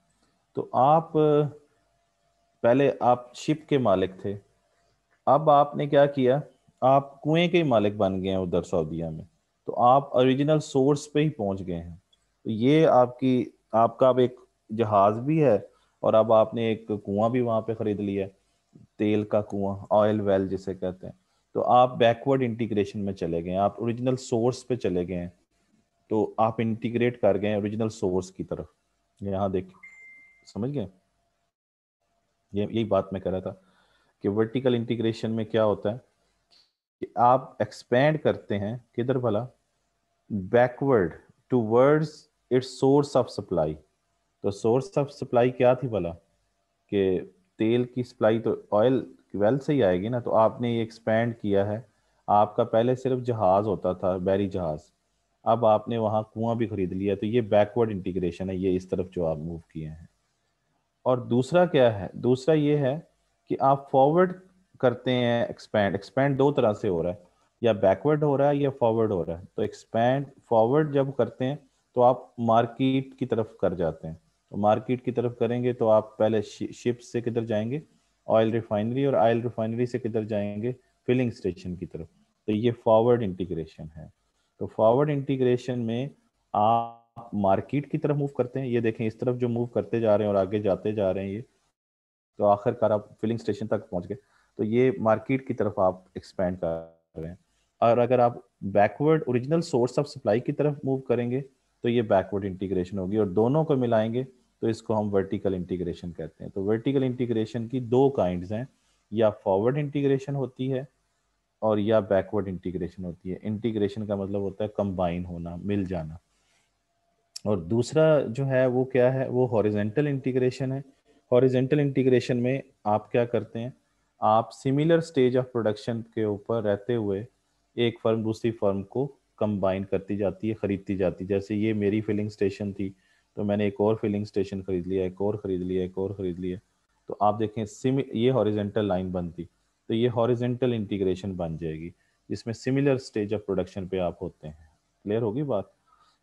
तो आप पहले आप शिप के मालिक थे, अब आपने क्या किया? आप कुएं के ही मालिक बन गए हैं उधर सऊदीया में। तो आप ओरिजिनल सोर्स पे ही पहुंच गए हैं। तो ये आपका अब एक जहाज भी है, और अब आपने एक कुआं भी वहां पे खरीद लिया है, तेल का कुआं, ऑयल वेल जिसे कहते हैं। तो आप बैकवर्ड इंटीग्रेशन में चले गए हैं, आप ओरिजिनल सोर्स पे चले गए हैं। तो आप इंटीग्रेट कर गए ओरिजिनल सोर्स की तरफ। यहाँ देखिए, समझ गए? ये यही बात मैं कह रहा था कि वर्टिकल इंटीग्रेशन में क्या होता है कि आप एक्सपेंड करते हैं किधर भला? Backward towards its source of supply. तो सोर्स ऑफ सप्लाई क्या थी भला? कि तेल की सप्लाई तो ऑयल वेल से ही आएगी ना। तो आपने ये एक्सपेंड किया है। आपका पहले सिर्फ जहाज होता था, बैरी जहाज, अब आपने वहाँ कुआं भी खरीद लिया। तो ये बैकवर्ड इंटीग्रेशन है, ये इस तरफ जो आप मूव किए हैं। और दूसरा क्या है? दूसरा ये है कि आप फॉरवर्ड करते हैं। एक्सपैंड, एक्सपैंड दो तरह से हो रहा है, या बैकवर्ड हो रहा है या फॉरवर्ड हो रहा है। तो एक्सपैंड फॉरवर्ड जब करते हैं तो आप मार्केट की तरफ कर जाते हैं। तो मार्केट की तरफ करेंगे तो आप पहले शिप से किधर जाएंगे? ऑयल रिफाइनरी, और ऑयल रिफाइनरी से किधर जाएंगे? फिलिंग स्टेशन की तरफ। तो ये फॉरवर्ड इंटीग्रेशन है। तो फॉरवर्ड इंटीग्रेशन में आप मार्केट की तरफ मूव करते हैं। ये देखें इस तरफ जो मूव करते जा रहे हैं और आगे जाते जा रहे हैं, ये तो आखिरकार आप फिलिंग स्टेशन तक पहुंच गए। तो ये मार्केट की तरफ आप एक्सपेंड कर रहे हैं। और अगर आप backward original source of supply की तरफ मूव करेंगे तो ये बैकवर्ड इंटीग्रेशन होगी, और दोनों को मिलाएंगे तो इसको हम वर्टिकल इंटीग्रेशन कहते हैं। तो वर्टिकल इंटीग्रेशन की दो काइंड्स हैं, या फॉरवर्ड इंटीग्रेशन होती है और या बैकवर्ड इंटीग्रेशन होती है। इंटीग्रेशन का मतलब होता है कंबाइन होना, मिल जाना। और दूसरा जो है वो क्या है, वो हॉरिजेंटल इंटीग्रेशन है। हॉरिजेंटल इंटीग्रेशन में आप क्या करते हैं, आप सिमिलर स्टेज ऑफ प्रोडक्शन के ऊपर रहते हुए एक फर्म दूसरी फर्म को कंबाइन करती जाती है, खरीदती जाती है। जैसे ये मेरी फिलिंग स्टेशन थी, तो मैंने एक और फिलिंग स्टेशन खरीद लिया, एक और खरीद लिया, एक और खरीद लिया। तो आप देखें ये हॉरिजेंटल लाइन बनती, तो ये हॉरिजेंटल इंटीग्रेशन बन जाएगी, जिसमें सिमिलर स्टेज ऑफ प्रोडक्शन पे आप होते हैं। क्लियर होगी बात?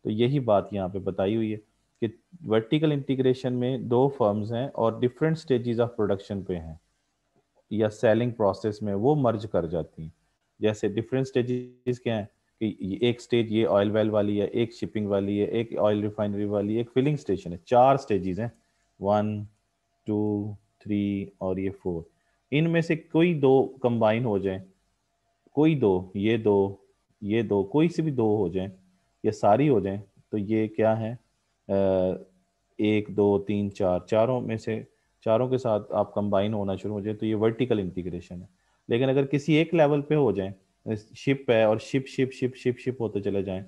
तो यही बात यहाँ पे बताई हुई है कि वर्टिकल इंटीग्रेशन में दो फर्म्स हैं और डिफरेंट स्टेजेस ऑफ प्रोडक्शन पे हैं या सेलिंग प्रोसेस में वो मर्ज कर जाती हैं। जैसे डिफरेंट स्टेजेस क्या हैं कि एक स्टेज ये ऑयल वेल वाली है, एक शिपिंग वाली है, एक ऑयल रिफाइनरी वाली है, एक फिलिंग स्टेशन है। चार स्टेजेस हैं, 1 2 3 और ये 4। इनमें से कोई दो कंबाइन हो जाए, कोई दो, ये दो, ये दो, कोई से भी दो हो जाए या सारी हो जाए, तो ये क्या है, 1 2 3 4, चारों में से चारों के साथ आप कंबाइन होना शुरू हो जाए तो ये वर्टिकल इंटीग्रेशन है। लेकिन अगर किसी एक लेवल पे हो जाए, शिप है और ship ship ship ship ship होते चले जाएं,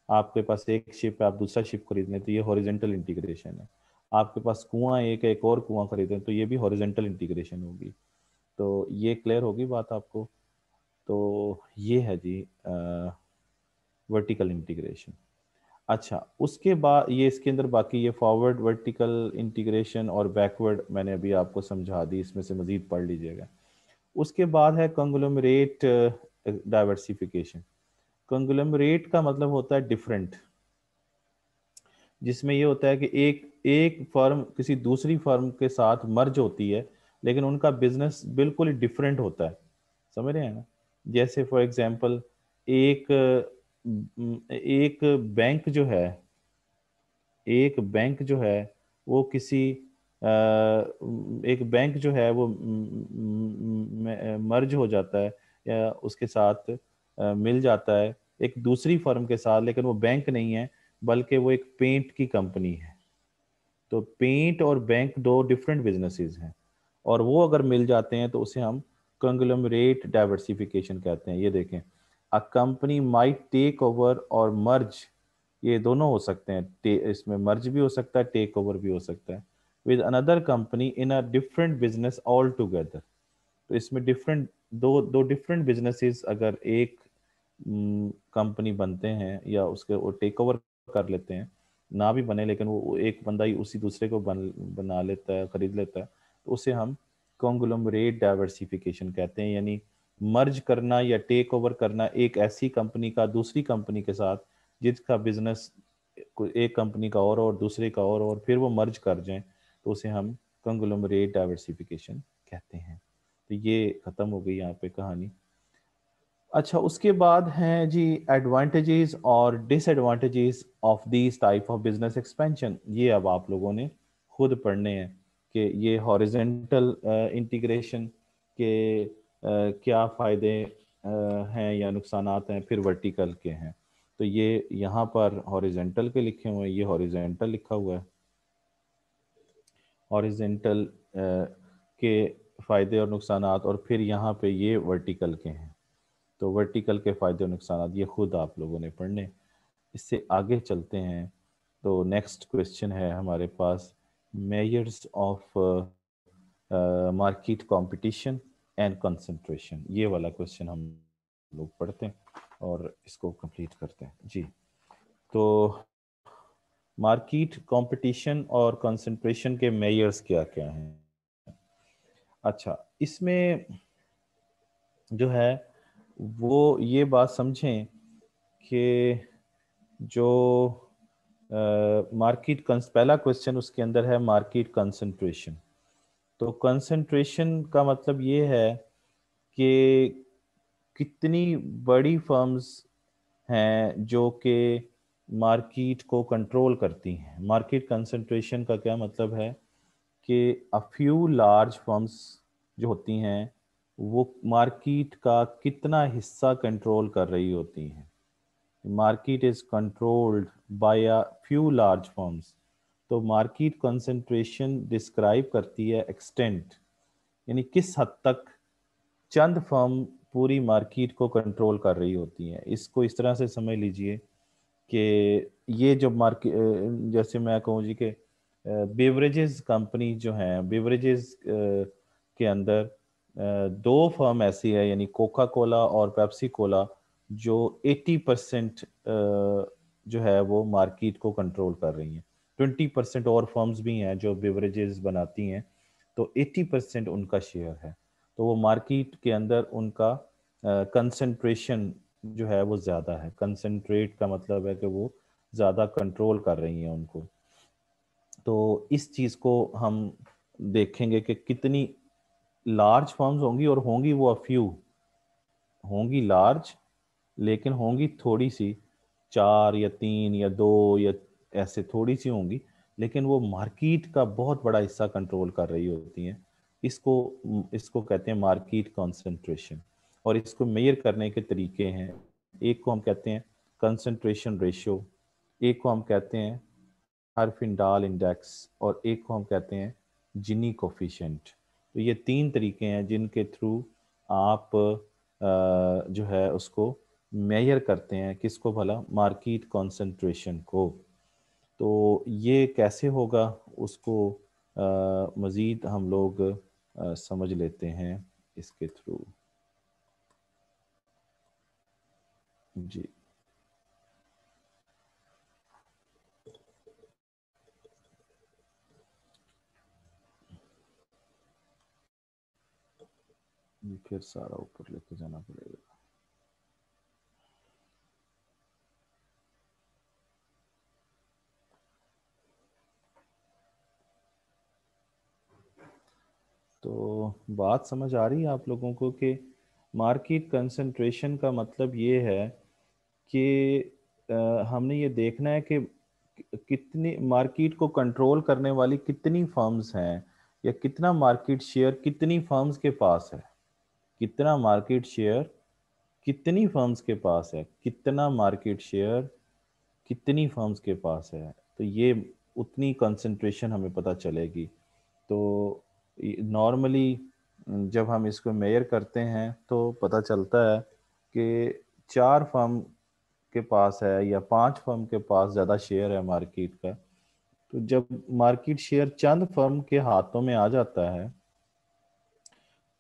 आपके पास एक शिप है, आप दूसरा शिप खरीद लें, तो ये हॉरिजेंटल इंटीग्रेशन है। आपके पास कुआं एक है, एक और कुआं खरीदें, तो ये भी हॉरिजेंटल इंटीग्रेशन होगी। तो ये क्लियर होगी बात आपको? तो ये है जी वर्टिकल इंटीग्रेशन। अच्छा, उसके बाद ये इसके अंदर बाकी ये फॉरवर्ड वर्टिकल इंटीग्रेशन और बैकवर्ड मैंने अभी आपको समझा दी, इसमें से मजीद पढ़ लीजिएगा। उसके बाद है कंग्लोमरेट डाइवर्सिफिकेशन। कंग्लोमरेट का मतलब होता है डिफरेंट, जिसमें ये होता है कि एक एक फर्म किसी दूसरी फर्म के साथ मर्ज होती है, लेकिन उनका बिजनेस बिल्कुल ही डिफरेंट होता है। समझ रहे हैं ना? जैसे फॉर एग्जांपल एक एक बैंक जो है, एक बैंक जो है वो किसी एक बैंक जो है वो मर्ज हो जाता है या उसके साथ मिल जाता है एक दूसरी फर्म के साथ, लेकिन वो बैंक नहीं है बल्कि वो एक पेंट की कंपनी है। तो पेंट और बैंक दो डिफरेंट बिजनेसेस हैं, और वो अगर मिल जाते हैं तो उसे हम कंग्लोमरेट डाइवर्सिफिकेशन कहते हैं। ये देखें, a company might take over और मर्ज, ये दोनों हो सकते हैं, इसमें मर्ज भी हो सकता है, टेक ओवर भी हो सकता है, with another company in a different business all together. तो इसमें डिफरेंट दो दो डिफरेंट बिजनेसेस अगर एक कंपनी बनते हैं या उसके वो टेक ओवर कर लेते हैं, ना भी बने लेकिन वो एक बंदा ही उसी दूसरे को बना लेता है, खरीद लेता है, तो उसे हम कॉन्ग्लोमरेट डाइवर्सिफिकेशन कहते हैं। यानी मर्ज करना या टेक ओवर करना एक ऐसी कंपनी का दूसरी कंपनी के साथ जिसका बिजनेस एक कंपनी का और दूसरे का और फिर वो मर्ज कर जाएं, तो उसे हम कॉन्ग्लोमरेट डाइवर्सिफिकेशन कहते हैं। तो ये खत्म हो गई यहाँ पे कहानी। अच्छा, उसके बाद हैं जी एडवांटेजेस और disadvantages of this type of business expansion. ये अब आप लोगों ने खुद पढ़ने हैं कि ये हॉरिजेंटल इंटीग्रेशन के क्या फ़ायदे हैं या नुकसानात हैं, फिर वर्टिकल के हैं। तो ये यहाँ पर हॉरिजेंटल के लिखे हुए हैं, ये हॉरिजेंटल लिखा हुआ है। हॉरिजेंटल के फ़ायदे और नुकसानात, और फिर यहाँ पे ये वर्टिकल के हैं। तो वर्टिकल के फ़ायदे और नुकसान ये खुद आप लोगों ने पढ़ने। इससे आगे चलते हैं तो नेक्स्ट क्वेश्चन है हमारे पास, measures of market competition and concentration. ये वाला क्वेश्चन हम लोग पढ़ते हैं और इसको कंप्लीट करते हैं जी। तो मार्केट कंपटीशन और कंसंट्रेशन के मेजर्स क्या क्या हैं? अच्छा, इसमें जो है वो ये बात समझें कि जो मार्केट पहला क्वेश्चन उसके अंदर है मार्केट कंसंट्रेशन। तो कंसंट्रेशन का मतलब ये है कि कितनी बड़ी फर्म्स हैं जो कि मार्केट को कंट्रोल करती हैं। मार्केट कंसंट्रेशन का क्या मतलब है कि अ फ्यू लार्ज फर्म्स जो होती हैं वो मार्केट का कितना हिस्सा कंट्रोल कर रही होती हैं। Market is controlled by a few large firms. तो मार्केट कंसंट्रेशन डिस्क्राइब करती है एक्सटेंट, यानी किस हद तक चंद फर्म पूरी मार्केट को कंट्रोल कर रही होती हैं। इसको इस तरह से समझ लीजिए कि ये जो मार्केट, जैसे मैं कहूँ जी कि बेवरेजेस कंपनी जो हैं, बेवरेजेस के अंदर दो फर्म ऐसी है, यानी कोका कोला और पेप्सी कोला, जो 80% जो है वो मार्केट को कंट्रोल कर रही हैं। 20% और फर्म्स भी हैं जो बेवरेजेस बनाती हैं, तो 80% उनका शेयर है। तो वो मार्केट के अंदर उनका कंसंट्रेशन जो है वो ज़्यादा है। कंसंट्रेट का मतलब है कि वो ज़्यादा कंट्रोल कर रही हैं उनको। तो इस चीज़ को हम देखेंगे कि कितनी लार्ज फर्म्स होंगी, और होंगी वो फ्यू, होंगी लार्ज लेकिन होंगी थोड़ी सी, 4 या 3 या 2 या ऐसे थोड़ी सी होंगी, लेकिन वो मार्केट का बहुत बड़ा हिस्सा कंट्रोल कर रही होती हैं। इसको इसको कहते हैं मार्केट कंसंट्रेशन। और इसको मेजर करने के तरीके हैं। एक को हम कहते हैं कंसंट्रेशन रेशियो, एक को हम कहते हैं हरफिंडाल इंडेक्स, और एक को हम कहते हैं जिनी कोफिशिएंट। तो ये 3 तरीके हैं जिनके थ्रू आप जो है उसको मेजर करते हैं, किसको भला, मार्केट कंसंट्रेशन को। तो ये कैसे होगा उसको मज़ीद हम लोग समझ लेते हैं इसके थ्रू। जी, ये फिर सारा ऊपर लेके जाना पड़ेगा। तो बात समझ आ रही है आप लोगों को कि मार्केट कंसंट्रेशन का मतलब ये है कि हमने ये देखना है कि कितनी मार्केट को कंट्रोल करने वाली कितनी फर्म्स हैं, या कितना मार्केट शेयर कितनी फर्म्स के पास है। कितना मार्केट शेयर कितनी फर्म्स के पास है, कितना मार्केट शेयर कितनी फर्म्स के पास है, तो ये उतनी कंसंट्रेशन हमें पता चलेगी। तो नॉर्मली जब हम इसको मेजर करते हैं तो पता चलता है कि 4 फर्म के पास है या 5 फर्म के पास ज़्यादा शेयर है मार्केट का। तो जब मार्केट शेयर चंद फर्म के हाथों में आ जाता है,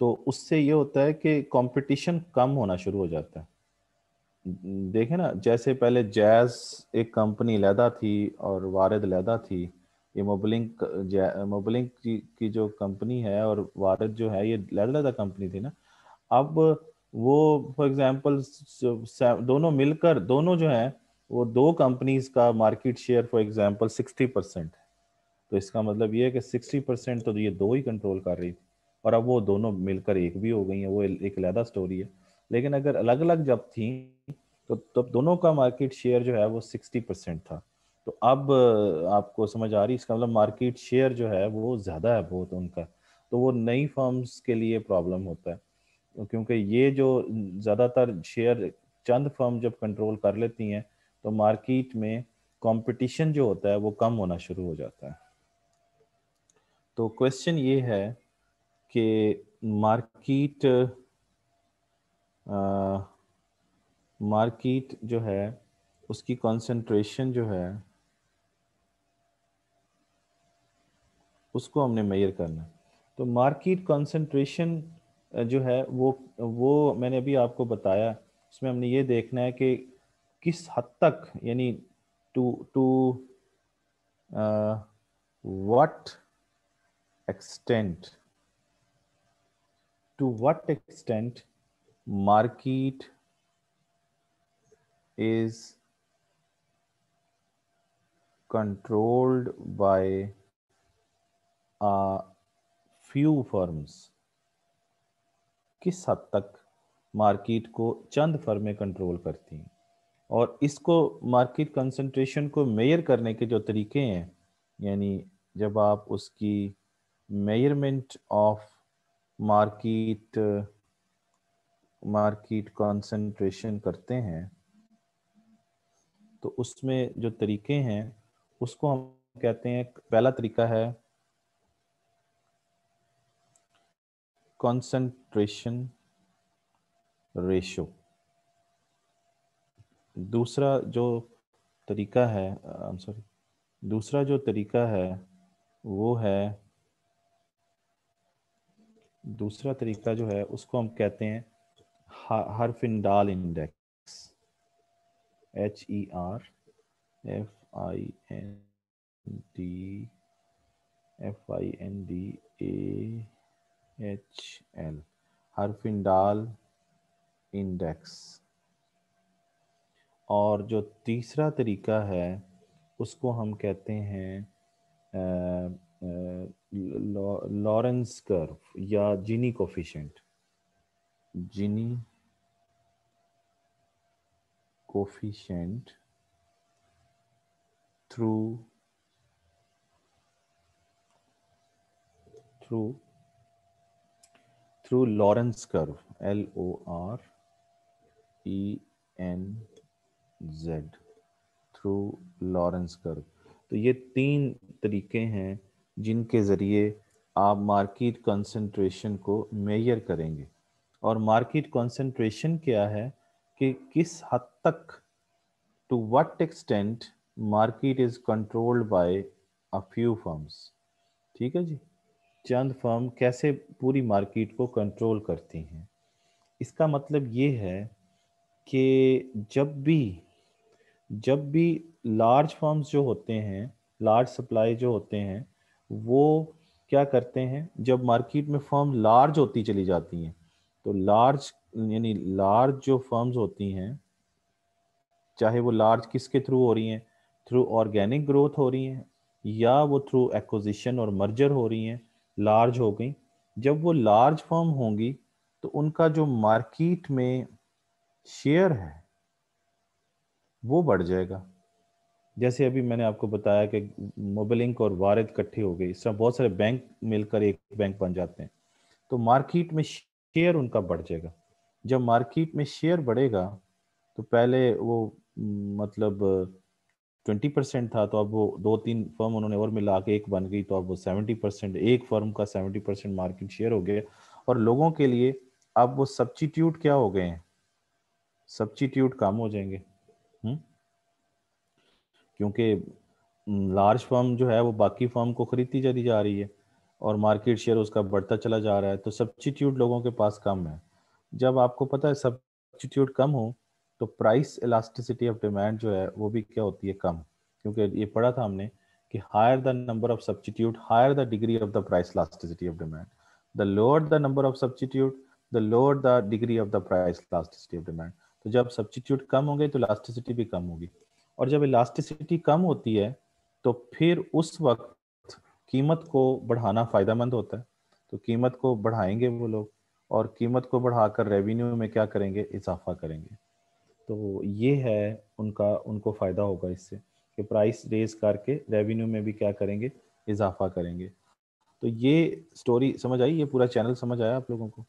तो उससे ये होता है कि कंपटीशन कम होना शुरू हो जाता है। देखे ना, जैसे पहले जैज एक कंपनी लैदा थी और वारिद लैदा थी। ये मोबलिंक, मोबलिंक की जो कंपनी है और वारिद जो है, ये लैदा कंपनी थी ना। अब वो फॉर एग्जांपल दोनों मिलकर, दोनों जो है वो दो कंपनीज का मार्केट शेयर फॉर एग्जांपल 60% है। तो इसका मतलब ये है कि 60% तो ये दो ही कंट्रोल कर रही थी, और अब वो दोनों मिलकर एक भी हो गई है, वो एक अलग स्टोरी है। लेकिन अगर अलग अलग जब थी, तो तब दोनों का मार्केट शेयर जो है वो 60% था। तो अब आपको समझ आ रही, इसका मतलब मार्केट शेयर जो है वो ज़्यादा है बहुत उनका। तो वो नई फर्म्स के लिए प्रॉब्लम होता है, क्योंकि ये जो ज़्यादातर शेयर चंद फर्म जब कंट्रोल कर लेती हैं, तो मार्केट में कंपटीशन जो होता है वो कम होना शुरू हो जाता है। तो क्वेश्चन ये है कि मार्केट मार्केट जो है उसकी कंसंट्रेशन जो है उसको हमने मेजर करना है। तो मार्केट कंसंट्रेशन जो है वो मैंने अभी आपको बताया। उसमें हमने ये देखना है कि किस हद तक, यानी to to what extent, market is controlled by a few firms। किस हद तक मार्केट को चंद फर्में कंट्रोल करती हैं। और इसको मार्केट कंसंट्रेशन को मेजर करने के जो तरीके हैं, यानी जब आप उसकी measurement of market market concentration करते हैं, तो उसमें जो तरीके हैं उसको हम कहते हैं, पहला तरीका है कंसंट्रेशन रेशो। दूसरा जो तरीका है, सॉरी, दूसरा जो तरीका है वो है, दूसरा तरीका जो है उसको हम कहते हैं हर्फिंडाल इंडेक्स, HERFINDAHL, हर्फिंडाल इंडेक्स। और जो तीसरा तरीका है उसको हम कहते हैं लॉरेंस कर्व या Gini coefficient, Gini coefficient through through through Lorenz curve, LORENZ, through Lorenz curve. तो ये तीन तरीके हैं जिनके ज़रिए आप मार्केट कंसंट्रेशन को मेजर करेंगे। और मार्केट कंसंट्रेशन क्या है कि किस हद तक, to what extent market is controlled by a few firms. ठीक है जी, चंद फर्म कैसे पूरी मार्केट को कंट्रोल करती हैं। इसका मतलब ये है कि जब भी लार्ज फर्म्स जो होते हैं, लार्ज सप्लाई जो होते हैं, वो क्या करते हैं, जब मार्केट में फर्म लार्ज होती चली जाती हैं, तो लार्ज यानी लार्ज जो फर्म्स होती हैं, चाहे वो लार्ज किसके थ्रू हो रही हैं, थ्रू ऑर्गेनिक ग्रोथ हो रही हैं या वो थ्रू एक्विजिशन और मर्जर हो रही हैं, लार्ज हो गई। जब वो लार्ज फर्म होंगी तो उनका जो मार्केट में शेयर है वो बढ़ जाएगा। जैसे अभी मैंने आपको बताया कि मोबिलिंक और वारिद इकट्ठे हो गए, इस तरह बहुत सारे बैंक मिलकर एक बैंक बन जाते हैं, तो मार्केट में शेयर उनका बढ़ जाएगा। जब मार्केट में शेयर बढ़ेगा तो पहले वो मतलब 20% था, तो अब वो दो तीन फर्म उन्होंने और मिला के एक बन गई, तो अब वो 70%, एक फर्म का 70% मार्केट शेयर हो गया। और लोगों के लिए अब वो सब्स्टिट्यूट क्या हो गए हैं, सब्स्टिट्यूट कम हो जाएंगे। क्योंकि लार्ज फर्म जो है वो बाकी फर्म को खरीदती चली जा रही है और मार्केट शेयर उसका बढ़ता चला जा रहा है, तो सब्स्टिट्यूट लोगों के पास कम है। जब आपको पता है सब्स्टिट्यूट कम हो तो प्राइस इलास्टिसिटी ऑफ डिमांड जो है वो भी क्या होती है, कम। क्योंकि ये पढ़ा था हमने कि higher the number of substitute, higher the degree of the price elasticity of demand. The lower the number of substitute, the lower the degree of the price elasticity of demand. तो जब सब्स्टिट्यूट कम होंगे तो elasticity भी कम होगी। और जब elasticity कम होती है तो फिर उस वक्त कीमत को बढ़ाना फ़ायदेमंद होता है, तो कीमत को बढ़ाएंगे वो लोग, और कीमत को बढ़ाकर रेवेन्यू में क्या करेंगे, इजाफा करेंगे। तो ये है उनका, उनको फ़ायदा होगा इससे कि प्राइस रेज करके रेवेन्यू में भी क्या करेंगे, इजाफा करेंगे। तो ये स्टोरी समझ आई, ये पूरा चैनल समझ आया आप लोगों को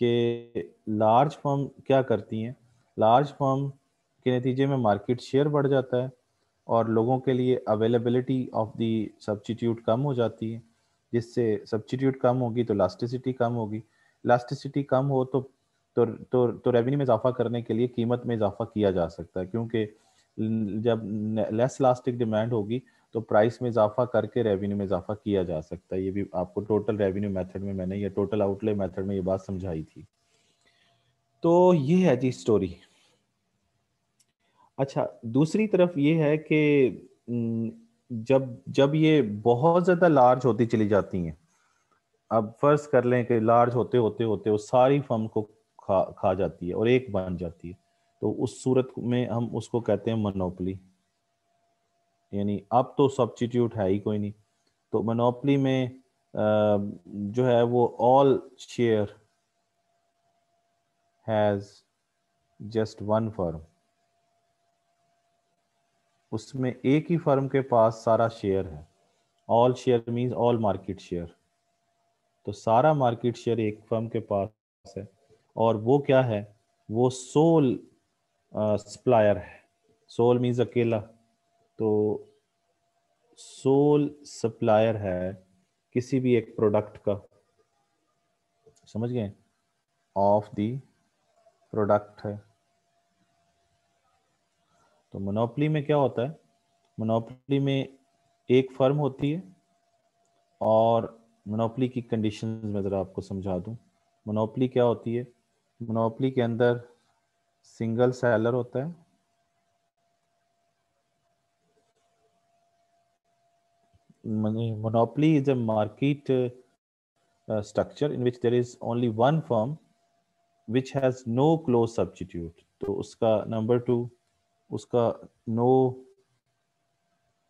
कि लार्ज फर्म क्या करती हैं। लार्ज फर्म के नतीजे में मार्केट शेयर बढ़ जाता है और लोगों के लिए अवेलेबिलिटी ऑफ दी सब्स्टिट्यूट कम हो जाती है, जिससे सब्स्टिट्यूट कम होगी तो इलास्टिसिटी कम होगी। इलास्टिसिटी कम हो तो रेवेन्यू में इजाफा करने के लिए कीमत में इजाफा किया जा सकता है, क्योंकि जब लेस इलास्टिक डिमांड होगी तो प्राइस में इजाफा करके रेवेन्यू में इजाफा किया जा सकता है। ये भी आपको टोटल रेवेन्यू मेथड में मैंने, या टोटल आउटले मेथड में ये बात समझाई थी। तो ये है जी स्टोरी। अच्छा, दूसरी तरफ ये है कि जब जब ये बहुत ज़्यादा लार्ज होती चली जाती हैं, अब फर्ज कर लें कि लार्ज होते होते होते वो सारी फर्म को खा खा जाती है और एक बन जाती है, तो उस सूरत में हम उसको कहते हैं मोनोपोली। यानी अब तो सब्स्टिट्यूट है ही कोई नहीं, तो मोनोपोली में जो है वो all share has just one firm, उसमें एक ही फर्म के पास सारा शेयर है। All share means all market share, तो सारा मार्केट शेयर एक फर्म के पास है, और वो क्या है, वो सोल सप्लायर है। सोल मीन्स अकेला, तो सोल सप्लायर है किसी भी एक प्रोडक्ट का, समझ गए, ऑफ द प्रोडक्ट है। तो मोनोपोली में क्या होता है, मोनोपोली में एक फर्म होती है, और मोनोपोली की कंडीशंस में ज़रा आपको समझा दूं। मोनोपोली क्या होती है, मोनोपोली के अंदर सिंगल सेलर होता है, monopoly is a market structure in which there is only one firm which has no close substitute। तो उसका नंबर 2, उसका नो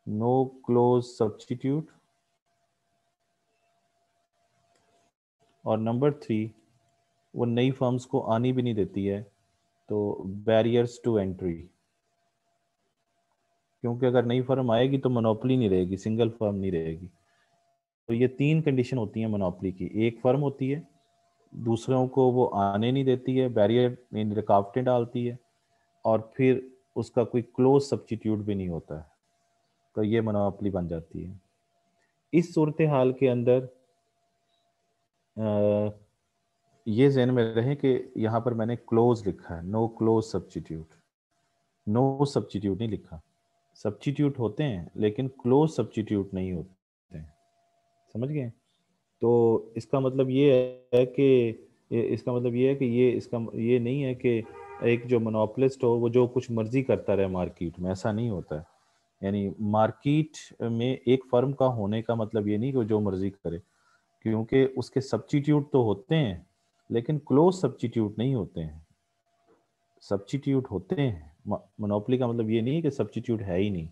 नो क्लोज सब्स्टिट्यूट, और नंबर 3 वो नई फर्म्स को आनी भी नहीं देती है, तो बैरियर्स टू एंट्री, क्योंकि अगर नई फर्म आएगी तो मोनोपोली नहीं रहेगी, सिंगल फर्म नहीं रहेगी। तो ये 3 कंडीशन होती हैं मोनोपोली की। एक फर्म होती है, दूसरों को वो आने नहीं देती है, बैरियर यानी रुकावटें डालती है, और फिर उसका कोई क्लोज सब्स्टिट्यूट भी नहीं होता है, तो ये मोनोपोली बन जाती है। इस सूरत हाल के अंदर ये ज़हन में रहे कि यहाँ पर मैंने क्लोज लिखा है, no close substitute, no substitute नहीं लिखा। सब्स्टिट्यूट होते हैं लेकिन क्लोज सब्स्टिट्यूट नहीं होते हैं, समझ गए। तो इसका मतलब ये है कि इसका मतलब ये है कि ये इसका ये नहीं है कि एक जो मोनोपोलिस्ट हो वो जो कुछ मर्जी करता रहे मार्केट में, ऐसा नहीं होता है। यानी मार्केट में एक फर्म का होने का मतलब ये नहीं कि वो जो मर्जी करे, क्योंकि उसके सब्स्टिट्यूट तो होते हैं लेकिन क्लोज सब्स्टिट्यूट नहीं होते हैं। सब्स्टिट्यूट होते हैं, मोनोपोली का मतलब ये नहीं है कि सब्स्टिट्यूट है ही नहीं।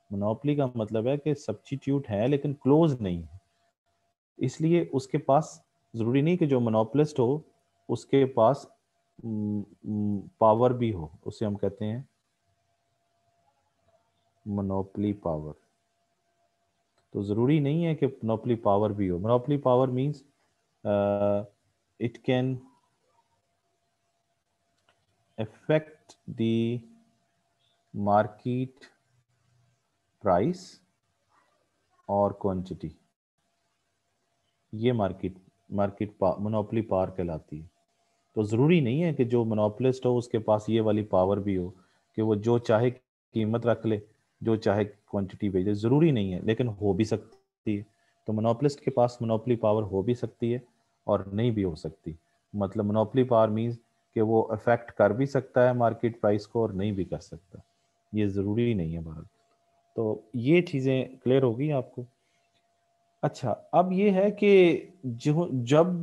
मोनोपोली का मतलब है कि सब्स्टिट्यूट है लेकिन क्लोज नहीं है। इसलिए उसके पास ज़रूरी नहीं कि जो मोनोपोलिस्ट हो उसके पास पावर भी हो, उसे हम कहते हैं मोनोपोली पावर। तो ज़रूरी नहीं है कि मोनोपोली पावर भी हो। Monopoly power means it can affect the market price और क्वांटिटी, ये मार्केट मोनोपोली पावर कहलाती है। तो ज़रूरी नहीं है कि जो मोनोपोलिस्ट हो उसके पास ये वाली पावर भी हो कि वो जो चाहे कीमत रख ले, जो चाहे क्वांटिटी भेज दे, ज़रूरी नहीं है, लेकिन हो भी सकती है। तो मोनोपोलिस्ट के पास मोनोपोली पावर हो भी सकती है और नहीं भी हो सकती। मतलब मोनोपोली पावर मीन्स कि वो अफेक्ट कर भी सकता है मार्केट प्राइस को और नहीं भी कर सकता, ये ज़रूरी नहीं है बहरहाल। तो ये चीज़ें क्लियर होगी आपको। अच्छा, अब ये है कि जो जब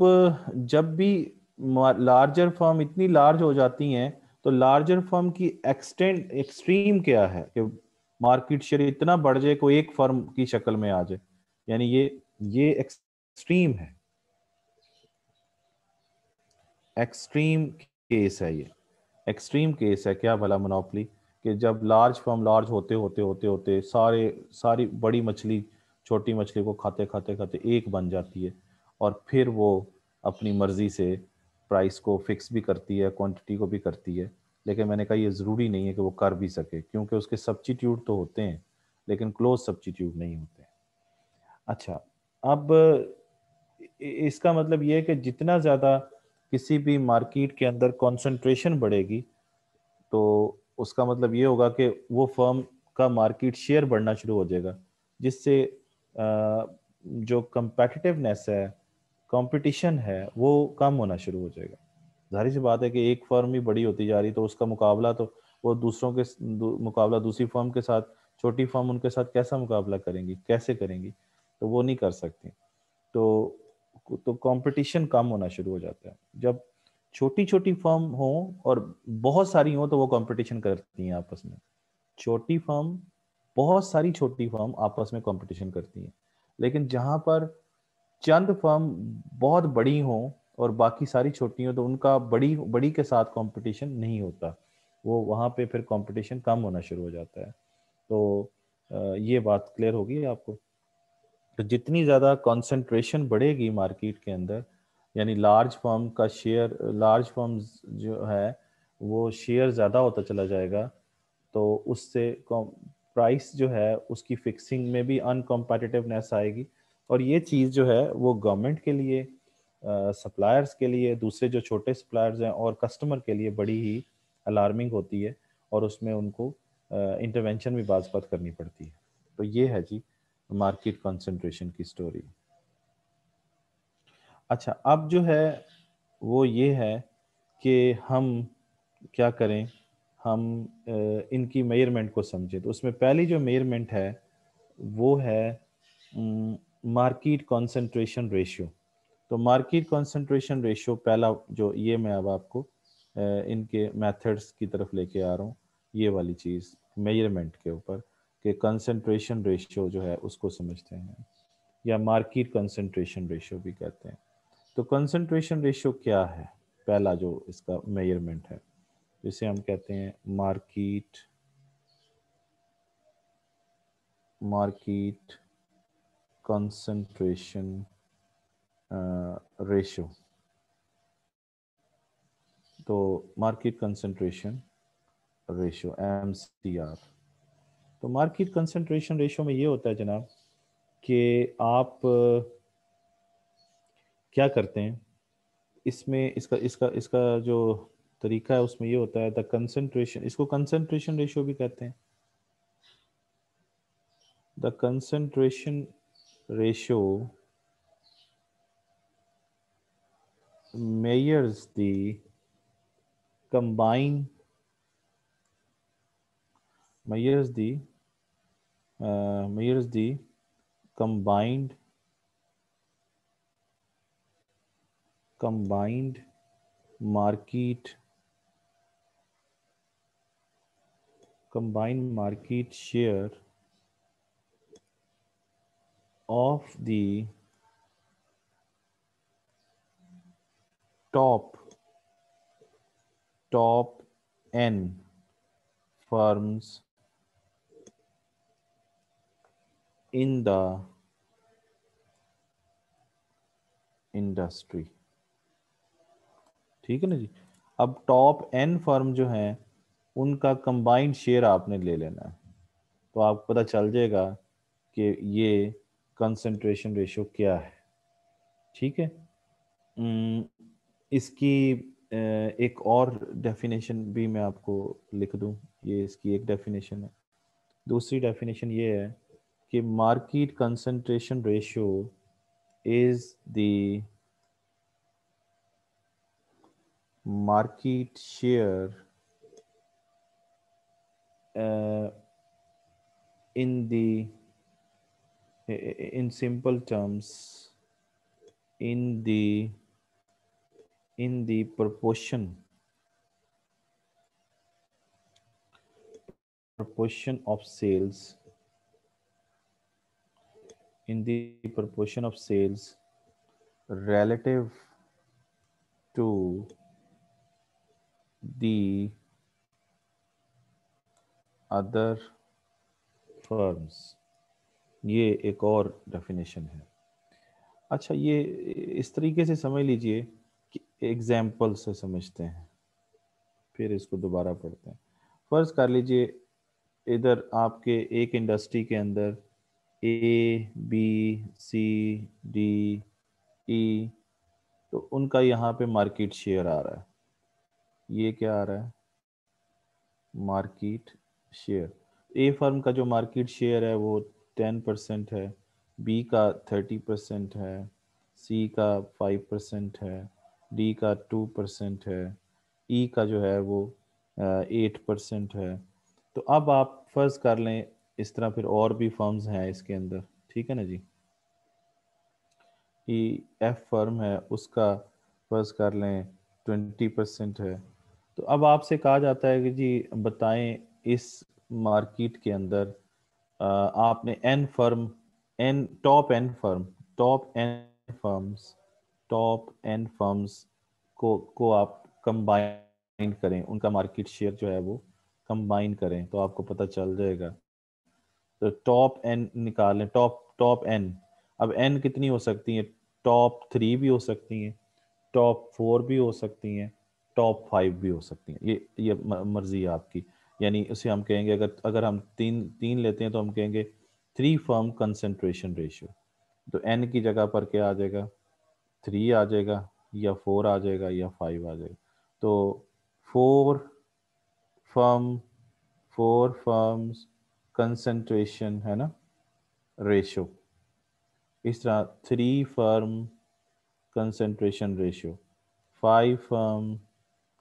जब भी लार्जर फर्म इतनी लार्ज हो जाती हैं तो लार्जर फर्म की एक्सट्रीम क्या है कि मार्केट शेयर इतना बढ़ जाए कोई एक फर्म की शक्ल में आ जाए, यानी ये एक्सट्रीम है, एक्सट्रीम केस है ये। एक्सट्रीम केस है क्या भला मोनोपोली, कि जब लार्ज फर्म लार्ज होते होते होते होते सारी बड़ी मछली छोटी मछली को खाते खाते खाते एक बन जाती है, और फिर वो अपनी मर्जी से प्राइस को फिक्स भी करती है, क्वांटिटी को भी करती है। लेकिन मैंने कहा ये ज़रूरी नहीं है कि वो कर भी सके, क्योंकि उसके सब्स्टिट्यूट तो होते हैं लेकिन क्लोज सब्स्टिट्यूट नहीं होते। अच्छा, अब इसका मतलब ये है कि जितना ज़्यादा किसी भी मार्केट के अंदर कंसंट्रेशन बढ़ेगी तो उसका मतलब ये होगा कि वो फर्म का मार्केट शेयर बढ़ना शुरू हो जाएगा, जिससे जो कंपेटिटिवनेस है, कंपटीशन है, वो कम होना शुरू हो जाएगा। जाहिर सी बात है कि एक फर्म ही बड़ी होती जा रही तो उसका मुकाबला तो वो दूसरों के मुकाबला दूसरी फर्म के साथ, छोटी फर्म उनके साथ कैसा मुकाबला करेंगी, कैसे करेंगी, तो वो नहीं कर सकती। तो कंपटीशन कम होना शुरू हो जाता है। जब छोटी छोटी फर्म हो और बहुत सारी हो तो वो कंपटीशन करती हैं आपस में। छोटी फर्म, बहुत सारी छोटी फर्म आपस में कंपटीशन करती हैं। लेकिन जहां पर चंद फर्म बहुत बड़ी हो और बाकी सारी छोटी हो तो उनका बड़ी बड़ी के साथ कंपटीशन नहीं होता, वो वहां पे फिर कंपटीशन कम होना शुरू हो जाता है। तो ये बात क्लियर होगी आपको। तो जितनी ज़्यादा कंसंट्रेशन बढ़ेगी मार्केट के अंदर, यानी लार्ज फर्म का शेयर, लार्ज फर्म जो है वो शेयर ज़्यादा होता चला जाएगा, तो उससे प्राइस जो है उसकी फिक्सिंग में भी अनकम्पिटिटिवनेस आएगी, और ये चीज़ जो है वो गवर्नमेंट के लिए, सप्लायर्स के लिए, दूसरे जो छोटे सप्लायर्स हैं और कस्टमर के लिए बड़ी ही अलार्मिंग होती है, और उसमें उनको इंटरवेंशन भी बात करनी पड़ती है। तो ये है जी मार्केट कंसंट्रेशन की स्टोरी। अच्छा, अब जो है वो ये है कि हम क्या करें, हम इनकी मेजरमेंट को समझें। तो उसमें पहली जो मेजरमेंट है वो है मार्केट कंसंट्रेशन रेशियो। तो मार्केट कंसंट्रेशन रेशियो पहला जो, ये मैं अब आपको इनके मेथड्स की तरफ लेके आ रहा हूँ, ये वाली चीज़ मेजरमेंट के ऊपर, कि कंसंट्रेशन रेशियो जो है उसको समझते हैं, या मार्केट कंसंट्रेशन रेशियो भी कहते हैं। तो कंसंट्रेशन रेशियो क्या है, पहला जो इसका मेजरमेंट है, जिसे हम कहते हैं मार्केट कंसंट्रेशन रेशियो। तो मार्केट कंसंट्रेशन रेशियो MCR। तो मार्केट कंसंट्रेशन रेशियो में ये होता है जनाब कि आप क्या करते हैं, इसमें इसका इसका इसका जो तरीका है उसमें ये होता है, द कंसंट्रेशन, इसको कंसंट्रेशन रेशियो भी कहते हैं। The concentration ratio measures the combined measures the combined market share of the top N firms in the industry। ठीक है ना जी। अब टॉप N फर्म जो हैं उनका कंबाइंड शेयर आपने ले लेना है, तो आपको पता चल जाएगा कि ये कंसंट्रेशन रेशियो क्या है। ठीक है। इसकी एक और डेफिनेशन भी मैं आपको लिख दूं, ये इसकी एक डेफिनेशन है। दूसरी डेफिनेशन ये है कि market concentration ratio is the market share in the in simple terms, in the proportion of sales, in the proportion of sales relative to the other firms। ये एक और डेफिनेशन है। अच्छा, ये इस तरीके से समझ लीजिए कि एग्जाम्पल से समझते हैं, फिर इसको दोबारा पढ़ते हैं। फर्ज कर लीजिए इधर आपके एक इंडस्ट्री के अंदर ABCDE, तो उनका यहाँ पे मार्केट शेयर आ रहा है। ये क्या आ रहा है, मार्केट शेयर। ए फर्म का जो मार्केट शेयर है वो 10% है, बी का 30% है, सी का 5% है, डी का 2% है, ई का जो है वो 8% है। तो अब आप फर्ज कर लें इस तरह, फिर और भी फर्म्स हैं इसके अंदर, ठीक है ना जी। ई एफ फर्म है, उसका फर्ज कर लें 20% है। तो अब आपसे कहा जाता है कि जी बताएं इस मार्केट के अंदर आपने N firm, N top N firms को आप कंबाइन करें, उनका मार्केट शेयर जो है वो कंबाइन करें, तो आपको पता चल जाएगा। तो टॉप एन निकालें, टॉप एन। अब एन कितनी हो सकती है, टॉप 3 भी हो सकती हैं, टॉप 4 भी हो सकती हैं, टॉप 5 भी हो सकती हैं। ये मर्जी है आपकी। यानी उसे हम कहेंगे, अगर अगर हम तीन तीन लेते हैं तो हम कहेंगे 3 फर्म कंसंट्रेशन रेशियो। तो n की जगह पर क्या आ जाएगा, 3 आ जाएगा या 4 आ जाएगा या 5 आ जाएगा। तो 4 फर्म 4 फर्म्स कंसंट्रेशन है ना रेशियो। इस तरह 3 firm concentration ratio, 5 firm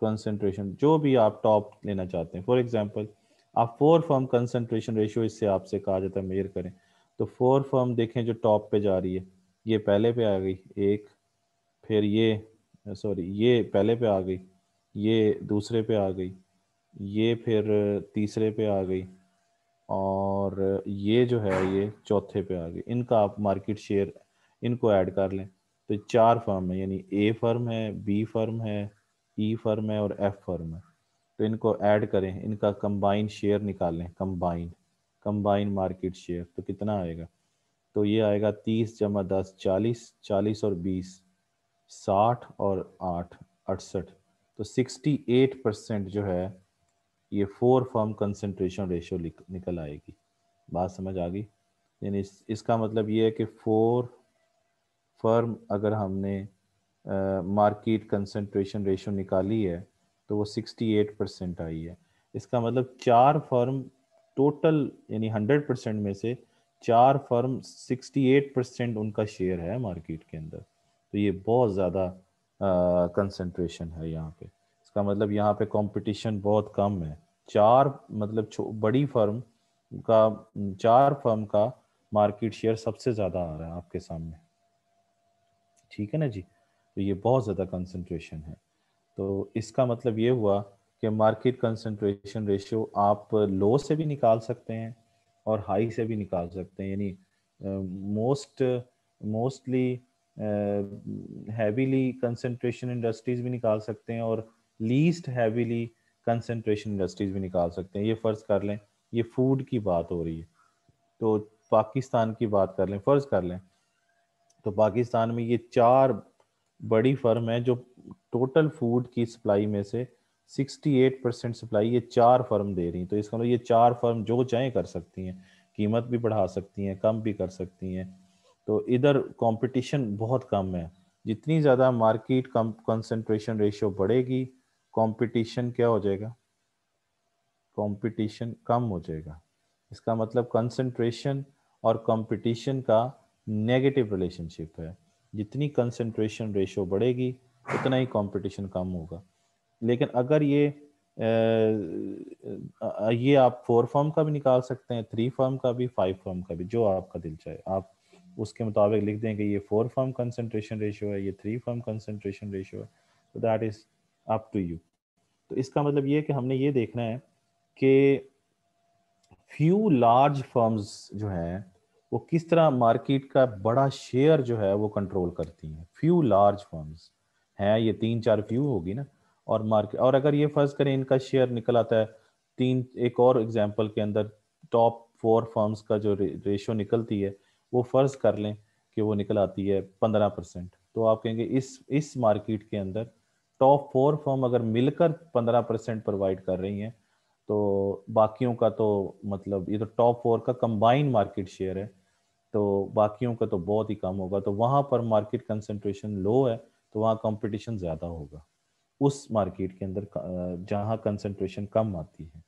concentration, जो भी आप टॉप लेना चाहते हैं। फॉर एग्जांपल आप 4 फर्म कंसंट्रेशन रेशियो, इससे आपसे कहा जाता है मेजर करें। तो 4 फर्म देखें जो टॉप पे जा रही है, ये पहले पे आ गई एक, फिर ये सॉरी ये पहले पे आ गई, ये दूसरे पे आ गई, ये फिर तीसरे पे आ गई, और ये जो है ये चौथे पे आ गई। इनका आप मार्केट शेयर इनको ऐड कर लें तो 4 फर्म है, यानी ए फर्म है, बी फर्म है, ई फर्म है और एफ फर्म है। तो इनको ऐड करें, इनका कंबाइन शेयर निकालें, कंबाइन मार्केट शेयर, तो कितना आएगा? तो ये आएगा 30 जमा 10 40, 40 और 20 60 और 8 68। तो 68% जो है ये 4 फर्म कंसंट्रेशन रेशियो निकल आएगी। बात समझ आ गई? यानी इसका मतलब ये है कि 4 फर्म अगर हमने मार्केट कंसंट्रेशन रेशियो निकाली है तो वो 68% आई है। इसका मतलब 4 फर्म टोटल, यानी 100% में से 4 फर्म 68% उनका शेयर है मार्केट के अंदर। तो ये बहुत ज़्यादा कंसंट्रेशन है यहाँ पे। इसका मतलब यहाँ पे कंपटीशन बहुत कम है। चार मतलब बड़ी फर्म का 4 फर्म का मार्केट शेयर सबसे ज़्यादा आ रहा है आपके सामने। ठीक है ना जी? तो ये बहुत ज़्यादा कंसंट्रेशन है। तो इसका मतलब ये हुआ कि मार्केट कंसंट्रेशन रेशियो आप लो से भी निकाल सकते हैं और हाई से भी निकाल सकते हैं। यानी मोस्टली हैवीली कंसंट्रेशन इंडस्ट्रीज भी निकाल सकते हैं और लीस्ट हैवीली कंसंट्रेशन इंडस्ट्रीज भी निकाल सकते हैं। ये फ़र्ज़ कर लें ये फूड की बात हो रही है, तो पाकिस्तान की बात कर लें, फ़र्ज़ कर लें तो पाकिस्तान में ये 4 बड़ी फर्म है जो टोटल फूड की सप्लाई में से 68% सप्लाई ये 4 फर्म दे रही। तो इसका मतलब ये 4 फर्म जो चाहें कर सकती हैं, कीमत भी बढ़ा सकती हैं, कम भी कर सकती हैं। तो इधर कंपटीशन बहुत कम है। जितनी ज़्यादा मार्केट कम कंसंट्रेशन रेशियो बढ़ेगी, कंपटीशन क्या हो जाएगा? कंपटीशन कम हो जाएगा। इसका मतलब कंसंट्रेशन और कंपटीशन का नेगेटिव रिलेशनशिप है। जितनी कंसंट्रेशन रेशियो बढ़ेगी उतना ही कंपटीशन कम होगा। लेकिन अगर ये आप 4 फर्म का भी निकाल सकते हैं, 3 फर्म का भी, 5 फर्म का भी, जो आपका दिल चाहे आप उसके मुताबिक लिख दें कि ये 4 फर्म कंसंट्रेशन रेशियो है, ये 3 फर्म कंसंट्रेशन रेशियो है। तो that is up to you. तो इसका मतलब ये है कि हमने ये देखना है कि फ्यू लार्ज फर्म्स जो हैं वो किस तरह मार्केट का बड़ा शेयर जो है वो कंट्रोल करती हैं। फ्यू लार्ज फर्म्स हैं, ये 3-4 फ्यू होगी ना, और मार्केट, और अगर ये फर्ज करें इनका शेयर निकल आता है तीन, एक और एग्जांपल के अंदर टॉप 4 फर्म्स का जो रेशियो निकलती है वो फर्ज कर लें कि वो निकल आती है 15%। तो आप कहेंगे इस मार्केट के अंदर टॉप 4 फर्म अगर मिलकर 15% प्रोवाइड कर रही हैं तो बाकियों का तो मतलब ये तो टॉप 4 का कंबाइन मार्केट शेयर है, तो बाकियों का तो बहुत ही कम होगा। तो वहां पर मार्केट कंसंट्रेशन लो है तो वहाँ कंपटीशन ज़्यादा होगा उस मार्केट के अंदर जहाँ कंसंट्रेशन कम आती है।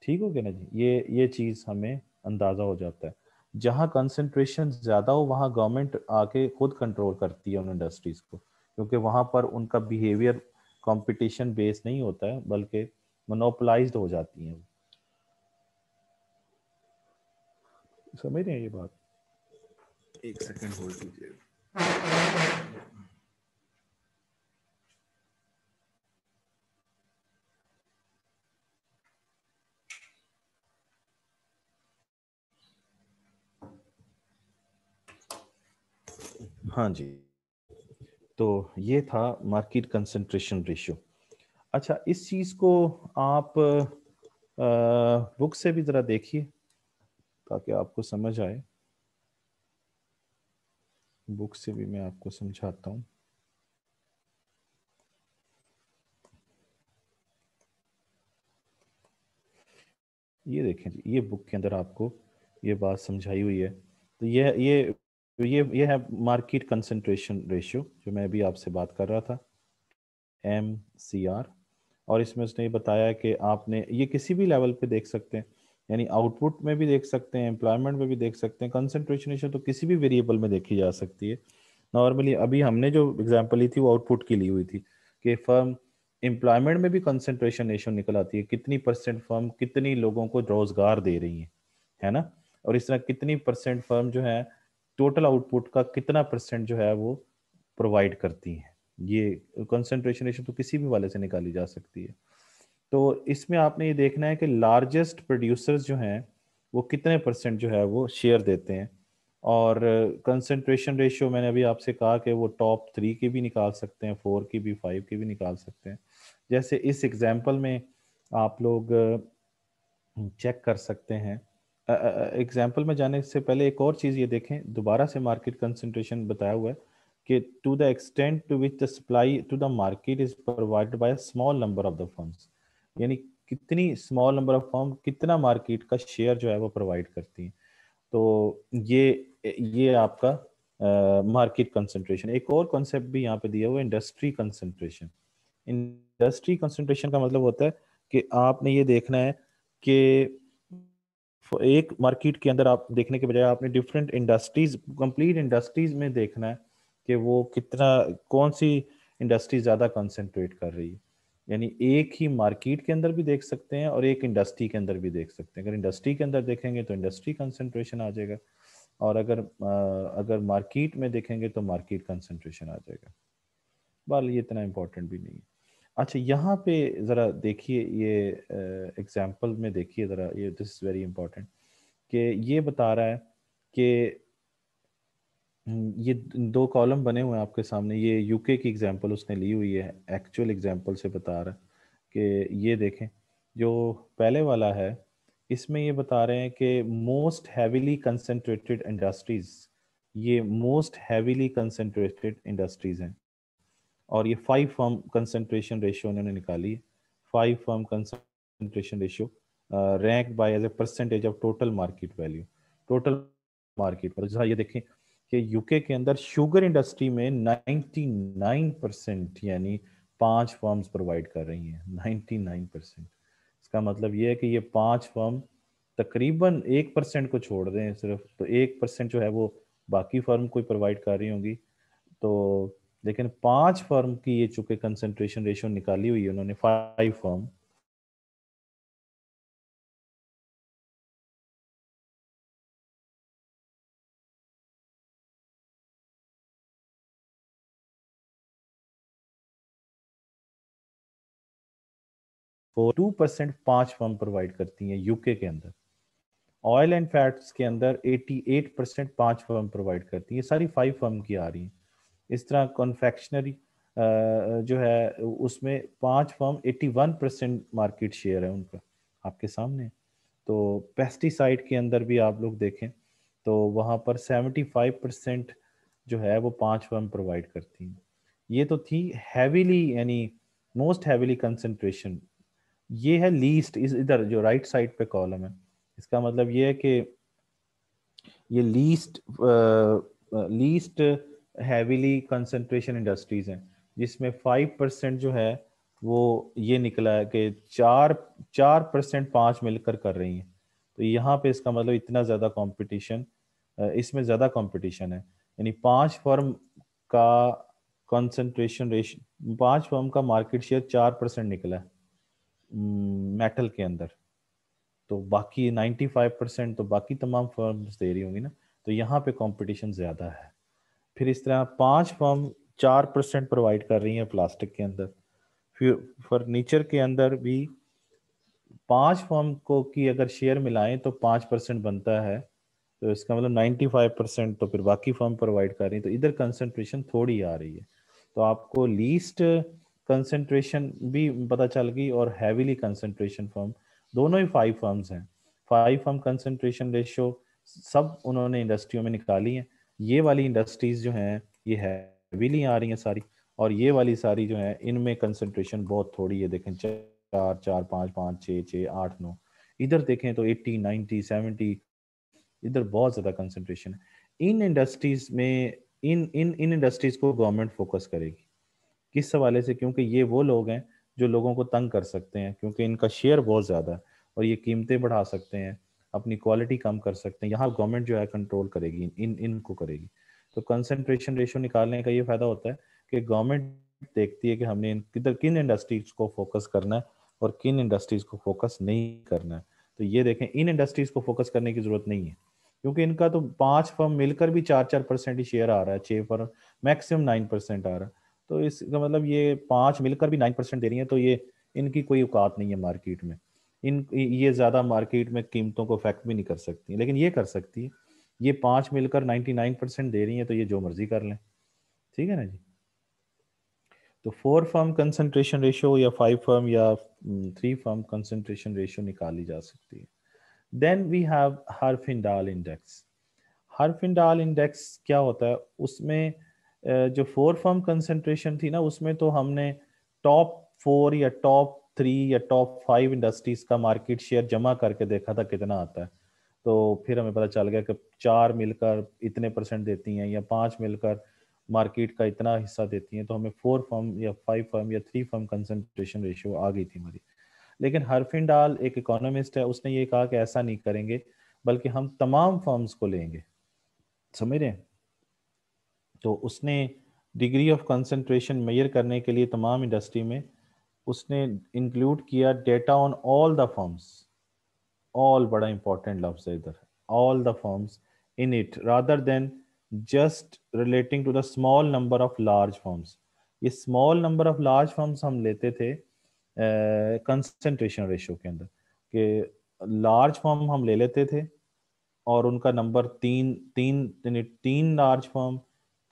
ठीक हो गया ना जी? ये चीज़ हमें अंदाज़ा हो जाता है। जहाँ कंसंट्रेशन ज़्यादा हो वहाँ गवर्नमेंट आके खुद कंट्रोल करती है उन इंडस्ट्रीज़ को, क्योंकि वहाँ पर उनका बिहेवियर कंपटीशन बेस्ड नहीं होता है बल्कि मोनोपोलाइज्ड हो जाती हैं। समझ रहे हैं ये बात? एक सेकंड होल्ड कीजिए। हाँ जी, तो ये था मार्केट कंसंट्रेशन रेशियो। अच्छा, इस चीज़ को आप बुक से भी ज़रा देखिए ताकि आपको समझ आए। बुक से भी मैं आपको समझाता हूँ। ये देखें जी, ये बुक के अंदर आपको ये बात समझाई हुई है। तो ये है मार्केट कंसंट्रेशन रेशियो, जो मैं अभी आपसे बात कर रहा था, MCR। और इसमें उसने ये बताया कि आपने ये किसी भी लेवल पे देख सकते हैं, यानी आउटपुट में भी देख सकते हैं, एम्प्लॉयमेंट में भी देख सकते हैं। कंसंट्रेशन रेशियो तो किसी भी वेरिएबल में देखी जा सकती है। नॉर्मली अभी हमने जो एग्जांपल ली थी वो आउटपुट की ली हुई थी कि फर्म एम्प्लॉयमेंट में भी कंसंट्रेशन रेशियो निकल आती है, कितनी परसेंट फर्म कितनी लोगों को रोजगार दे रही है ना। और इस तरह कितनी परसेंट फर्म जो है टोटल आउटपुट का कितना परसेंट जो है वो प्रोवाइड करती है। ये कंसंट्रेशन रेशियो तो किसी भी वाले से निकाली जा सकती है। तो इसमें आपने ये देखना है कि लार्जेस्ट प्रोड्यूसर्स जो हैं वो कितने परसेंट जो है वो शेयर देते हैं। और कंसंट्रेशन रेशियो मैंने अभी आपसे कहा कि वो टॉप 3 के भी निकाल सकते हैं, 4 की भी, 5 की भी निकाल सकते हैं। जैसे इस एग्जांपल में आप लोग चेक कर सकते हैं। एग्जाम्पल में जाने से पहले एक और चीज़ ये देखें, दोबारा से मार्केट कंसंट्रेशन बताया हुआ है कि to the extent to which the supply to the market is provided by small number of the firms, यानी कितनी स्मॉल नंबर ऑफ फर्म कितना मार्केट का शेयर जो है वो प्रोवाइड करती हैं। तो ये आपका मार्केट कंसंट्रेशन। एक और कॉन्सेप्ट भी यहाँ पे दिया हुआ है, इंडस्ट्री कंसंट्रेशन। इंडस्ट्री कंसंट्रेशन का मतलब होता है कि आपने ये देखना है कि एक मार्केट के अंदर आप देखने के बजाय आपने डिफरेंट इंडस्ट्रीज, कंप्लीट इंडस्ट्रीज में देखना है कि वो कितना, कौन सी इंडस्ट्री ज़्यादा कंसंट्रेट कर रही है। यानी एक ही मार्केट के अंदर भी देख सकते हैं और एक इंडस्ट्री के अंदर भी देख सकते हैं। अगर इंडस्ट्री के अंदर देखेंगे तो इंडस्ट्री कंसंट्रेशन आ जाएगा, और अगर मार्केट में देखेंगे तो मार्केट कंसंट्रेशन आ जाएगा। बहरहाल ये इतना इम्पोर्टेंट भी नहीं है। अच्छा, यहाँ पे ज़रा देखिए, ये एग्जाम्पल में देखिए ज़रा, ये दिस इज़ वेरी इंपॉर्टेंट कि ये बता रहा है कि ये दो कॉलम बने हुए हैं आपके सामने। ये यूके की एग्जांपल उसने ली हुई है, एक्चुअल एग्जांपल से बता रहा है कि ये देखें, जो पहले वाला है इसमें ये बता रहे हैं कि मोस्ट हैवीली कंसंट्रेटेड इंडस्ट्रीज, ये मोस्ट हैवीली कंसंट्रेटेड इंडस्ट्रीज हैं। और ये 5 फर्म कंसंट्रेशन रेशियो उन्होंने निकाली है। 5 firm concentration ratio rank by as a percentage of total market value, total market पर। जहाँ ये देखें कि यूके के अंदर शुगर इंडस्ट्री में 99% यानी 5 फर्म्स प्रोवाइड कर रही हैं, 99%। इसका मतलब ये है कि ये 5 फर्म तकरीबन 1% को छोड़ दें सिर्फ, तो 1% जो है वो बाकी फर्म को प्रोवाइड कर रही होंगी। तो लेकिन 5 फर्म की ये चूंकि कंसंट्रेशन रेशियो निकाली हुई है उन्होंने, 5 फर्म, वो 2% 5 फर्म प्रोवाइड करती हैं यूके के अंदर। ऑयल एंड फैट्स के अंदर 88% 5 फर्म प्रोवाइड करती है, सारी 5 फर्म की आ रही हैं। इस तरह कॉन्फेक्शनरी जो है उसमें 5 फर्म 81% मार्केट शेयर है उनका, आपके सामने। तो पेस्टिसाइड के अंदर भी आप लोग देखें तो वहाँ पर 75% जो है वो 5 फर्म प्रोवाइड करती हैं। ये तो थी हैवीली, यानी मोस्ट हैवीली कंसंट्रेशन। ये है लीस्ट, इस इधर जो राइट साइड पे कॉलम है, इसका मतलब ये है कि ये लीस्ट हैवीली कंसंट्रेशन इंडस्ट्रीज हैं, जिसमें 5% जो है वो ये निकला है कि 4% 5 मिलकर कर रही हैं। तो यहाँ पे इसका मतलब इतना ज़्यादा कंपटीशन, इसमें ज़्यादा कंपटीशन है। यानी 5 फर्म का कंसंट्रेशन रेशियो, 5 फर्म का मार्केट शेयर 4% निकला है मेटल के अंदर। तो बाकी 95% तो बाकी तमाम फर्म्स दे रही होंगी ना, तो यहाँ पे कंपटीशन ज़्यादा है। फिर इस तरह 5 फर्म 4% प्रोवाइड कर रही हैं प्लास्टिक के अंदर। फिर फर्नीचर के अंदर भी 5 फर्म को की अगर शेयर मिलाएं तो 5% बनता है, तो इसका मतलब 95% तो फिर बाकी फर्म प्रोवाइड कर रही है, तो इधर कंसंट्रेशन थोड़ी आ रही है। तो आपको लीस्ट कंसंट्रेशन भी पता चल गई और हैवीली कंसंट्रेशन फर्म, दोनों ही 5 फर्म्स हैं। 5 फर्म कंसंट्रेशन रेशियो सब उन्होंने इंडस्ट्रियों में निकाली है। ये वाली इंडस्ट्रीज जो हैं ये हैवीली आ रही हैं सारी, और ये वाली सारी जो है इनमें कंसंट्रेशन बहुत थोड़ी है। देखें 4 4 5 5 6 6 8 9, इधर देखें तो 80, 90, 70, इधर बहुत ज़्यादा कंसंट्रेशन है। इन इंडस्ट्रीज में इन इंडस्ट्रीज को गवर्नमेंट फोकस करेगी। किस हवाले से? क्योंकि ये वो लोग हैं जो लोगों को तंग कर सकते हैं, क्योंकि इनका शेयर बहुत ज़्यादा है और ये कीमतें बढ़ा सकते हैं, अपनी क्वालिटी कम कर सकते हैं। यहाँ गवर्नमेंट जो है कंट्रोल करेगी, इनको करेगी। तो कंसंट्रेशन रेशियो निकालने का ये फ़ायदा होता है कि गवर्नमेंट देखती है कि हमने किधर किन इंडस्ट्रीज को फोकस करना है और किन इंडस्ट्रीज को फोकस नहीं करना है। तो ये देखें, इन इंडस्ट्रीज को फोकस करने की जरूरत नहीं है, क्योंकि इनका तो 5 फर्म मिलकर भी 4-4% ही शेयर आ रहा है, 6 फर्म मैक्सिमम 9% आ रहा है। तो इसका मतलब ये 5 मिलकर भी 9% दे रही है, तो ये इनकी कोई औकात नहीं है मार्केट में। ये ज़्यादा मार्केट में कीमतों को अफेक्ट भी नहीं कर सकती, लेकिन ये कर सकती है। ये 5 मिलकर 99% दे रही है, तो ये जो मर्जी कर लें। ठीक है ना जी। तो 4 फर्म कंसंट्रेशन रेशियो या 5 फर्म या 3 फर्म कंसंट्रेशन रेशियो निकाली जा सकती है। Then we have Herfindahl index. Herfindahl index क्या होता है? उसमें जो 4 फर्म कंसंट्रेशन थी ना, उसमें तो हमने टॉप 4 या टॉप 3 या टॉप 5 इंडस्ट्रीज का मार्केट शेयर जमा करके देखा था कितना आता है। तो फिर हमें पता चल गया कि 4 मिलकर इतने परसेंट देती हैं या 5 मिलकर मार्केट का इतना हिस्सा देती हैं, तो हमें 4 फर्म या 5 फर्म या 3 फर्म कंसंट्रेशन रेशियो आ गई थी हमारी। लेकिन हर्फिंडाल एक इकोनॉमिस्ट है, उसने ये कहा कि ऐसा नहीं करेंगे, बल्कि हम तमाम फर्म्स को लेंगे। समझ रहे हैं? तो उसने डिग्री ऑफ कंसंट्रेशन मेजर करने के लिए तमाम इंडस्ट्री में उसने इंक्लूड किया data on all the firms. All बड़ा इंपॉर्टेंट लफ्ज है इधर, all the firms in it rather than just relating to the small number of large firms. ये small number of large firms हम लेते थे कंसंट्रेशन रेशियो के अंदर, कि लार्ज फर्म हम ले लेते थे और उनका नंबर तीन तीन यानी 3 लार्ज फर्म,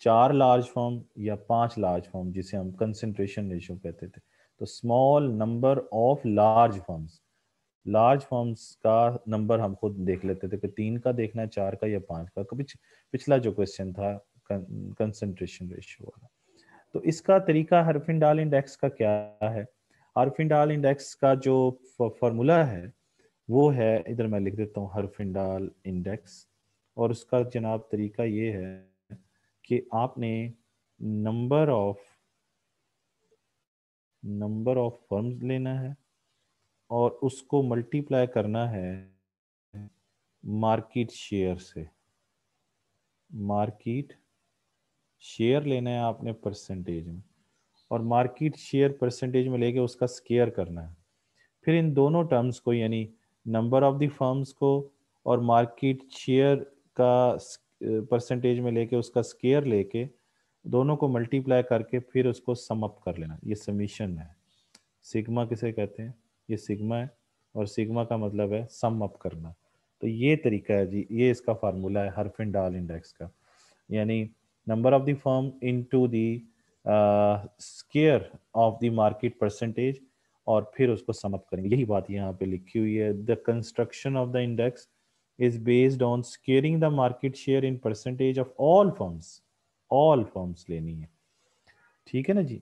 4 लार्ज फर्म या 5 लार्ज फर्म, जिसे हम कंसंट्रेशन रेशियो कहते थे। तो small number of large firms का नंबर हम खुद देख लेते थे कि 3 का देखना है, 4 का या 5 का। कभी पिछला जो क्वेश्चन था कंसंट्रेशन रेशियो वाला। तो इसका तरीका हर्फिंडाल इंडेक्स का क्या है? हर्फिंडाल इंडेक्स का जो फॉर्मूला है वो है, इधर मैं लिख देता हूँ, हर्फिंडाल इंडेक्स। और उसका जनाब तरीका ये है कि आपने नंबर ऑफ फर्म्स लेना है और उसको मल्टीप्लाई करना है मार्केट शेयर से। मार्केट शेयर लेना है आपने परसेंटेज में, और मार्केट शेयर परसेंटेज में लेके उसका स्केयर करना है। फिर इन दोनों टर्म्स को, यानी नंबर ऑफ द फर्म्स को और मार्केट शेयर का परसेंटेज में लेके उसका स्केयर लेके, दोनों को मल्टीप्लाई करके फिर उसको सम अप कर लेना। ये समीशन है। सिग्मा किसे कहते हैं? ये सिग्मा है, और सिग्मा का मतलब है सम अप करना। तो ये तरीका है जी, ये इसका फार्मूला है हर्फिंडाल इंडेक्स का, यानी number of the firm into the square of the market percentage, और फिर उसको सम अप करेंगे। यही बात यहाँ पे लिखी हुई है। The construction of the index is based on squaring the market share in percentage of all firms लेनी है। ठीक है ना जी।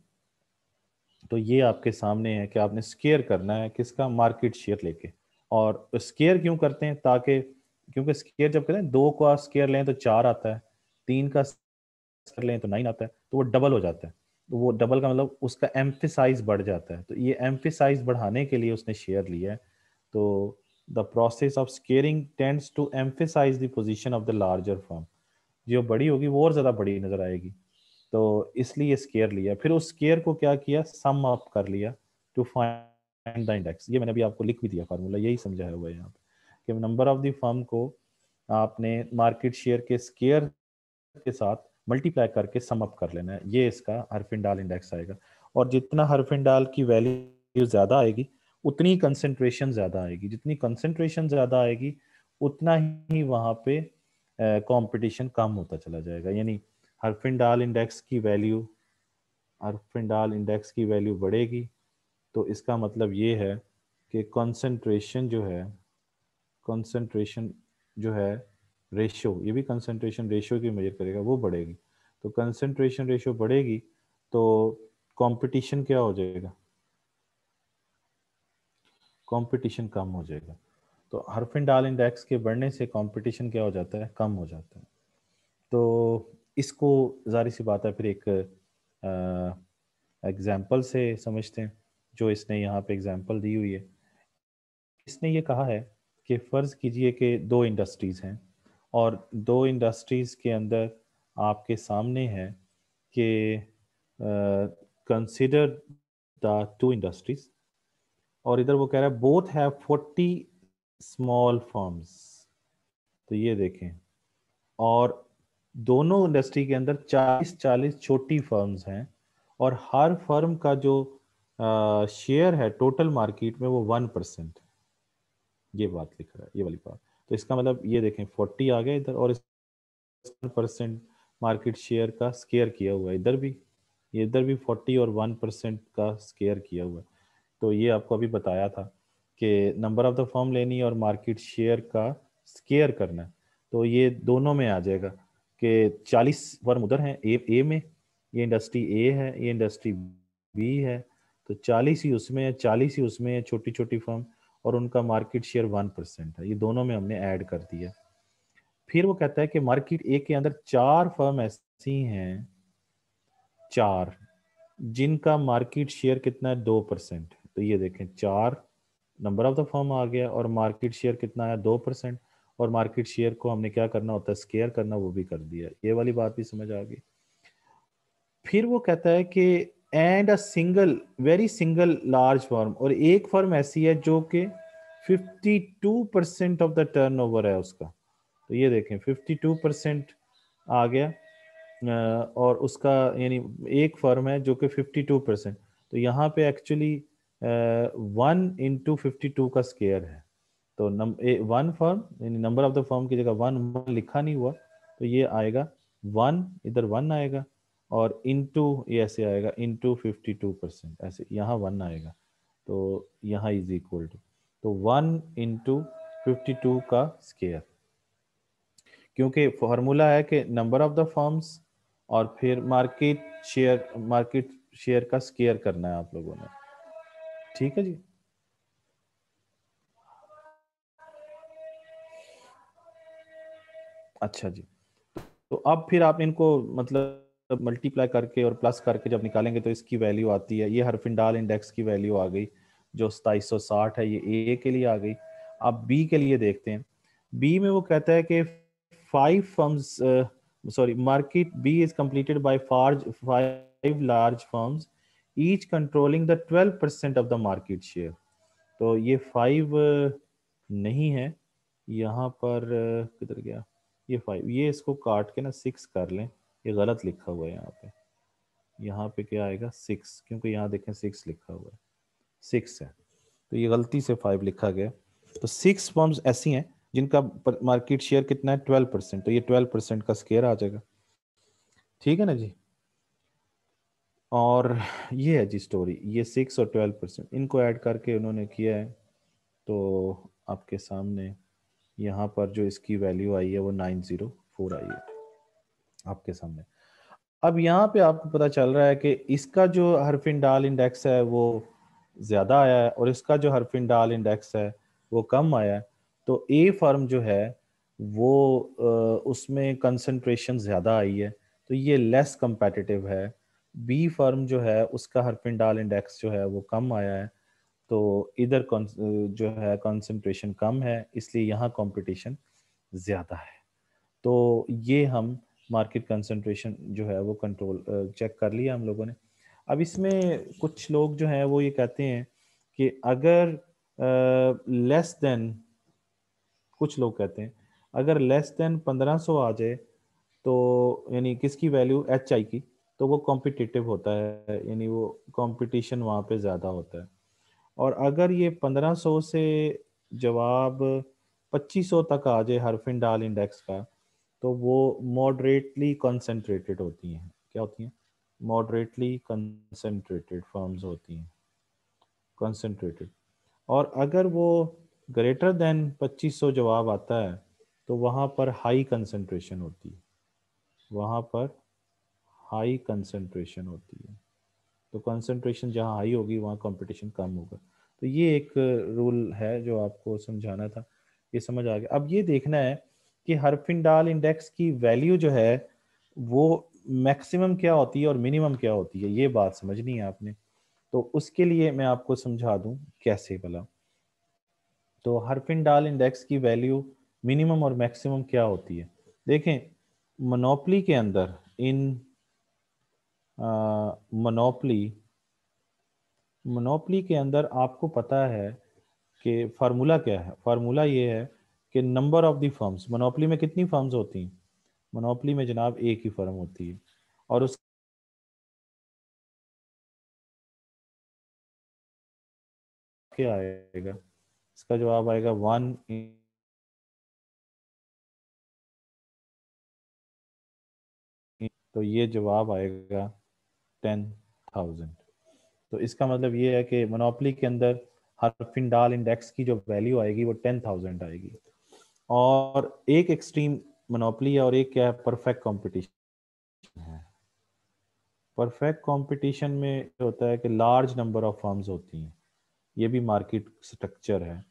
तो ये आपके सामने है कि आपने स्केयर करना है किसका? मार्केट शेयर लेके। और स्केयर क्यों करते हैं? ताकि, क्योंकि स्केयर जब करते हैं, 2 का स्केयर लें तो 4 आता है, 3 का कर लें तो 9 आता है, तो वो डबल हो जाता है। तो वो डबल का मतलब उसका एम्फिसाइज बढ़ जाता है। तो ये एम्फिसाइज बढ़ाने के लिए उसने शेयर लिया है। तो the process of squaring tends to emphasise the position of the larger firm. जो बड़ी होगी वो और ज्यादा बड़ी नजर आएगी, तो इसलिए स्केयर लिया। फिर उस स्केयर को क्या किया? सम अप कर लिया टू फाइंड द इंडेक्स। ये मैंने अभी आपको लिख भी दिया फार्मूला, यही समझाया हुआ है यहाँ पे कि नंबर ऑफ द फर्म को आपने मार्केट शेयर के स्केयर के साथ मल्टीप्लाई करके सम अप कर लेना है। ये इसका हर्फिंडाल इंडेक्स आएगा। और जितना हर्फिंडाल की वैल्यू ज्यादा आएगी, उतनी कंसंट्रेशन ज्यादा आएगी। जितनी कंसंट्रेशन ज्यादा आएगी, उतना ही वहां पे कंपटीशन कम होता चला जाएगा। यानी हर्फिंडाल इंडेक्स की वैल्यू हर्फिंडाल इंडेक्स की वैल्यू बढ़ेगी, तो इसका मतलब ये है कि कंसंट्रेशन जो है रेशियो, ये भी कंसंट्रेशन रेशियो की मेजर करेगा, वो बढ़ेगी। तो कंसंट्रेशन रेशियो बढ़ेगी तो कंपटीशन क्या हो जाएगा? कंपटीशन कम हो जाएगा। तो हर्फिनडाल इंडेक्स के बढ़ने से कंपटीशन क्या हो जाता है, कम हो जाता है। तो इसको जाहिर सी बात है फिर एक एग्जाम्पल से समझते हैं, जो इसने यहाँ पे एग्जाम्पल दी हुई है। इसने ये कहा है कि फ़र्ज़ कीजिए कि दो इंडस्ट्रीज़ हैं और दो इंडस्ट्रीज़ के अंदर आपके सामने है कि कंसिडर द टू इंडस्ट्रीज, और इधर वो कह रहा है बोथ हैव 40 स्मॉल फर्म्स। तो ये देखें, और दोनों इंडस्ट्री के अंदर 40 छोटी फर्म्स हैं और हर फर्म का जो शेयर है टोटल मार्केट में वो 1%। ये बात लिख रहा है, ये वाली बात। तो इसका मतलब ये देखें 40 आ गया इधर, और 1% मार्केट शेयर का स्केयर किया हुआ है इधर भी, ये इधर भी 40 और 1% का स्केयर किया हुआ है। तो ये आपको अभी बताया था कि नंबर ऑफ द फर्म लेनी है और मार्केट शेयर का स्केयर करना है। तो ये दोनों में आ जाएगा कि 40 फर्म उधर हैं ए में, ये इंडस्ट्री ए है, ये इंडस्ट्री बी है। तो 40 ही उसमें है, 40 ही उसमें है छोटी छोटी फर्म, और उनका मार्केट शेयर 1% है। ये दोनों में हमने ऐड कर दिया। फिर वो कहता है कि मार्केट ए के अंदर 4 फर्म ऐसी हैं, 4, जिनका मार्केट शेयर कितना है, 2%। तो ये देखें 4 नंबर ऑफ द फर्म आ गया और मार्केट शेयर कितना है, 2%। और मार्केट शेयर को हमने क्या करना होता है, स्केयर करना, वो भी कर दिया। ये वाली बात भी समझ आ गई। फिर वो कहता है कि and a single very single large firm, और एक फर्म ऐसी है जो कि 52% ऑफ द टर्नओवर है उसका। तो ये देखें 52% आ गया, और उसका यानी एक फर्म है जो कि 52%। तो यहाँ पे एक्चुअली 1 × 52 का स्केयर है। तो वन फर्म यानी नंबर ऑफ द फर्म की जगह वन लिखा नहीं हुआ, तो ये आएगा 1, इधर 1 आएगा, और इनटू ये ऐसे आएगा इनटू 52%, ऐसे यहाँ 1 आएगा। तो यहाँ इज इक्वल टू, तो 1 × 52 का स्केयर, क्योंकि फॉर्मूला है कि नंबर ऑफ द फर्म्स और फिर मार्केट शेयर का स्केयर करना है आप लोगों ने। ठीक है जी। अच्छा जी, तो अब फिर आप इनको मतलब मल्टीप्लाई करके और प्लस करके जब निकालेंगे तो इसकी वैल्यू आती है, ये हर्फिनडाल इंडेक्स की वैल्यू आ गई जो 2760 है, ये ए के लिए आ गई। अब बी के लिए देखते हैं। बी में वो कहता है कि 5 firms, sorry, market B is completed by 5 large firms each controlling the 12% of the market share. तो ये 5 नहीं है यहाँ पर, किधर गया ये 5, ये इसको काट के ना 6 कर लें, ये गलत लिखा हुआ है यहाँ पे। यहाँ पे क्या आएगा 6, क्योंकि यहाँ देखें 6 लिखा हुआ है, 6 है, तो ये गलती से 5 लिखा गया। तो 6 फर्म्स ऐसी हैं जिनका मार्केट शेयर कितना है, 12%। तो ये 12% का स्केयर आ जाएगा। ठीक है ना जी। और ये है जी स्टोरी, ये 6 और 12% इनको ऐड करके उन्होंने किया है। तो आपके सामने यहाँ पर जो इसकी वैल्यू आई है वो 904 आई है आपके सामने। अब यहाँ पे आपको पता चल रहा है कि इसका जो हर्फिनडाल इंडेक्स है वो ज़्यादा आया है और इसका जो हर्फिनडाल इंडेक्स है वो कम आया है। तो ए फर्म जो है वो उसमें कंसंट्रेशन ज़्यादा आई है, तो ये लेस कंपेटिटिव है। बी फर्म जो है उसका हर्फिनडाल इंडेक्स जो है वो कम आया है, तो इधर जो है कंसंट्रेशन कम है, इसलिए यहाँ कंपटीशन ज़्यादा है। तो ये हम मार्केट कंसंट्रेशन जो है वो कंट्रोल चेक कर लिया हम लोगों ने। अब इसमें कुछ लोग जो हैं वो ये कहते हैं कि अगर लेस देन, कुछ लोग कहते हैं अगर लेस देन 1500 आ जाए, तो यानी किसकी वैल्यू, एच आई की, तो वो कॉम्पिटिटिव होता है, यानी वो कंपटीशन वहाँ पे ज़्यादा होता है। और अगर ये 1500 से जवाब 2500 तक आ जाए हर्फिनडाल इंडेक्स का, तो वो मॉडरेटली कंसंट्रेटेड होती हैं। क्या होती हैं? मॉडरेटली कंसंट्रेटेड फर्म्स होती हैं, कंसंट्रेटेड। और अगर वो ग्रेटर देन 2500 जवाब आता है, तो वहाँ पर हाई कंसंट्रेशन होती है, वहाँ पर हाई कंसंट्रेशन होती है। तो कंसंट्रेशन जहाँ हाई होगी वहाँ कंपटीशन कम होगा। तो ये एक रूल है जो आपको समझाना था। ये समझ आ गया। अब ये देखना है कि हर्फिंडाल इंडेक्स की वैल्यू जो है वो मैक्सिमम क्या होती है और मिनिमम क्या होती है, ये बात समझनी है आपने। तो उसके लिए मैं आपको समझा दूं कैसे भला। तो हर्फिंडाल इंडेक्स की वैल्यू मिनिमम और मैक्सिमम क्या होती है, देखें। मोनोपली के अंदर इन मोनोपली मोनोपली के अंदर आपको पता है कि फार्मूला क्या है। फार्मूला ये है कि number of the firms, monopoly में कितनी फर्म्स होती हैं? मोनोपली में जनाब एक ही फर्म होती है। और उस क्या आएगा? इसका जवाब आएगा 1। तो ये जवाब आएगा 10,000। तो इसका मतलब ये है कि मोनोपली के अंदर हर्फिंडाल इंडेक्स की जो वैल्यू आएगी वो 10,000 आएगी। और एक एक्सट्रीम मोनोपली है और एक क्या है, परफेक्ट कंपटीशन है। परफेक्ट कंपटीशन में होता है कि लार्ज नंबर ऑफ फर्म्स होती हैं, ये भी मार्केट स्ट्रक्चर है।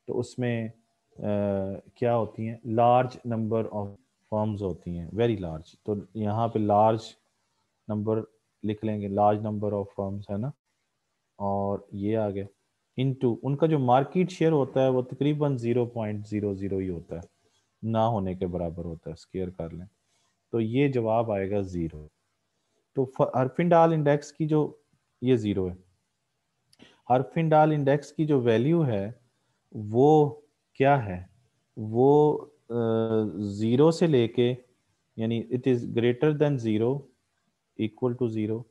तो उसमें क्या होती हैं, लार्ज नंबर ऑफ फर्म्स होती हैं, वेरी लार्ज। तो यहाँ पे लार्ज नंबर लिख लेंगे, लार्ज नंबर ऑफ फर्म्स है ना। और ये आ गया इनटू उनका जो मार्केट शेयर होता है वो तकरीबन 0.00 ही होता है, ना होने के बराबर होता है, स्केयर कर लें। तो ये जवाब आएगा 0। तो हर्फिंडाल इंडेक्स की जो, ये 0 है। हर्फिंडाल इंडेक्स की जो वैल्यू है वो क्या है, वो 0 से लेके, यानी it is greater than 0, equal to 0,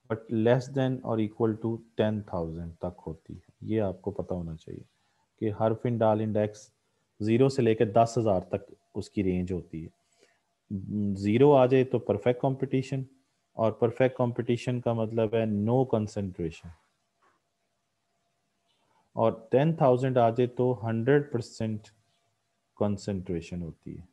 but less than और इक्वल टू 10,000 तक होती है। ये आपको पता होना चाहिए कि हर्फिंडाल इंडेक्स 0 से लेकर 10,000 तक उसकी रेंज होती है। 0 आ जाए तो परफेक्ट कंपटीशन, और परफेक्ट कंपटीशन का मतलब है नो कंसंट्रेशन। और 10,000 आ जाए तो 100% कंसंट्रेशन होती है।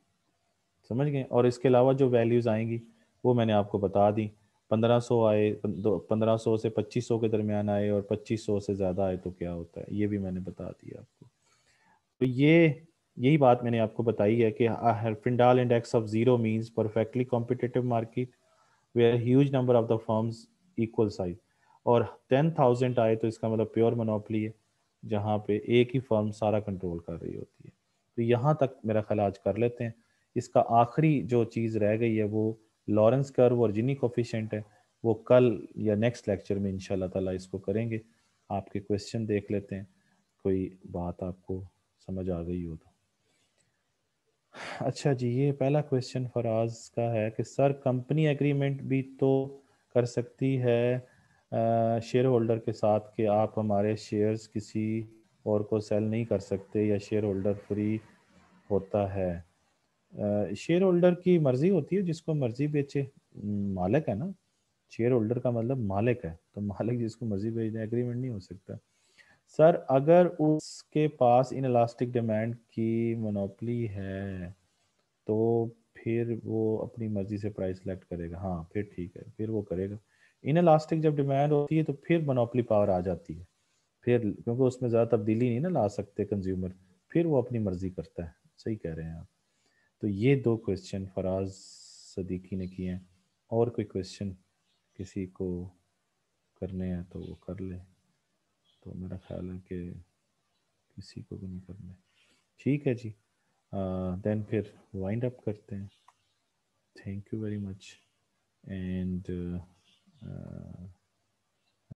समझ गए? और इसके अलावा जो वैल्यूज़ आएंगी वो मैंने आपको बता दी। 1500 आए, 1500 से 2500 के दरमियान आए, और 2500 से ज़्यादा आए तो क्या होता है, ये भी मैंने बता दिया आपको। तो ये यही बात मैंने आपको बताई है कि Herfindahl index of 0 means perfectly competitive market where huge number of the firms equal size. और 10,000 आए तो इसका मतलब प्योर मोनोपली है, जहाँ पे एक ही फर्म सारा कंट्रोल कर रही होती है। तो यहाँ तक मेरा ख्याल आज कर लेते हैं। इसका आखिरी जो चीज़ रह गई है वो लॉरेंस कर्व और जिनी कोफिशिएंट है। वो कल या नेक्स्ट लेक्चर में इंशाल्लाह ताला इसको करेंगे। आपके क्वेश्चन देख लेते हैं, कोई बात आपको समझ आ गई हो तो। अच्छा जी, ये पहला क्वेश्चन फराज का है कि सर कंपनी एग्रीमेंट भी तो कर सकती है शेयर होल्डर के साथ कि आप हमारे शेयर्स किसी और को सेल नहीं कर सकते, या शेयर होल्डर फ्री होता है। शेयर होल्डर की मर्जी होती है, जिसको मर्जी बेचे। मालिक है ना, शेयर होल्डर का मतलब मालिक है, तो मालिक जिसको मर्जी बेच दे, एग्रीमेंट नहीं हो सकता। सर अगर उसके पास इन इलास्टिक डिमांड की मोनोपली है तो फिर वो अपनी मर्जी से प्राइस सेलेक्ट करेगा। हाँ फिर ठीक है, फिर वो करेगा। इन इलास्टिक जब डिमांड होती है तो फिर मोनोपली पावर आ जाती है, फिर क्योंकि उसमें ज़्यादा तब्दीली नहीं ना ला सकते कंज्यूमर, फिर वो अपनी मर्जी करता है। सही कह रहे हैं आप। तो ये दो क्वेश्चन फराज सदीकी ने किए हैं। और कोई क्वेश्चन किसी को करने हैं तो वो कर ले। तो मेरा ख्याल है कि किसी को भी नहीं करने। ठीक है जी, देन फिर वाइंड अप करते हैं। Thank you very much and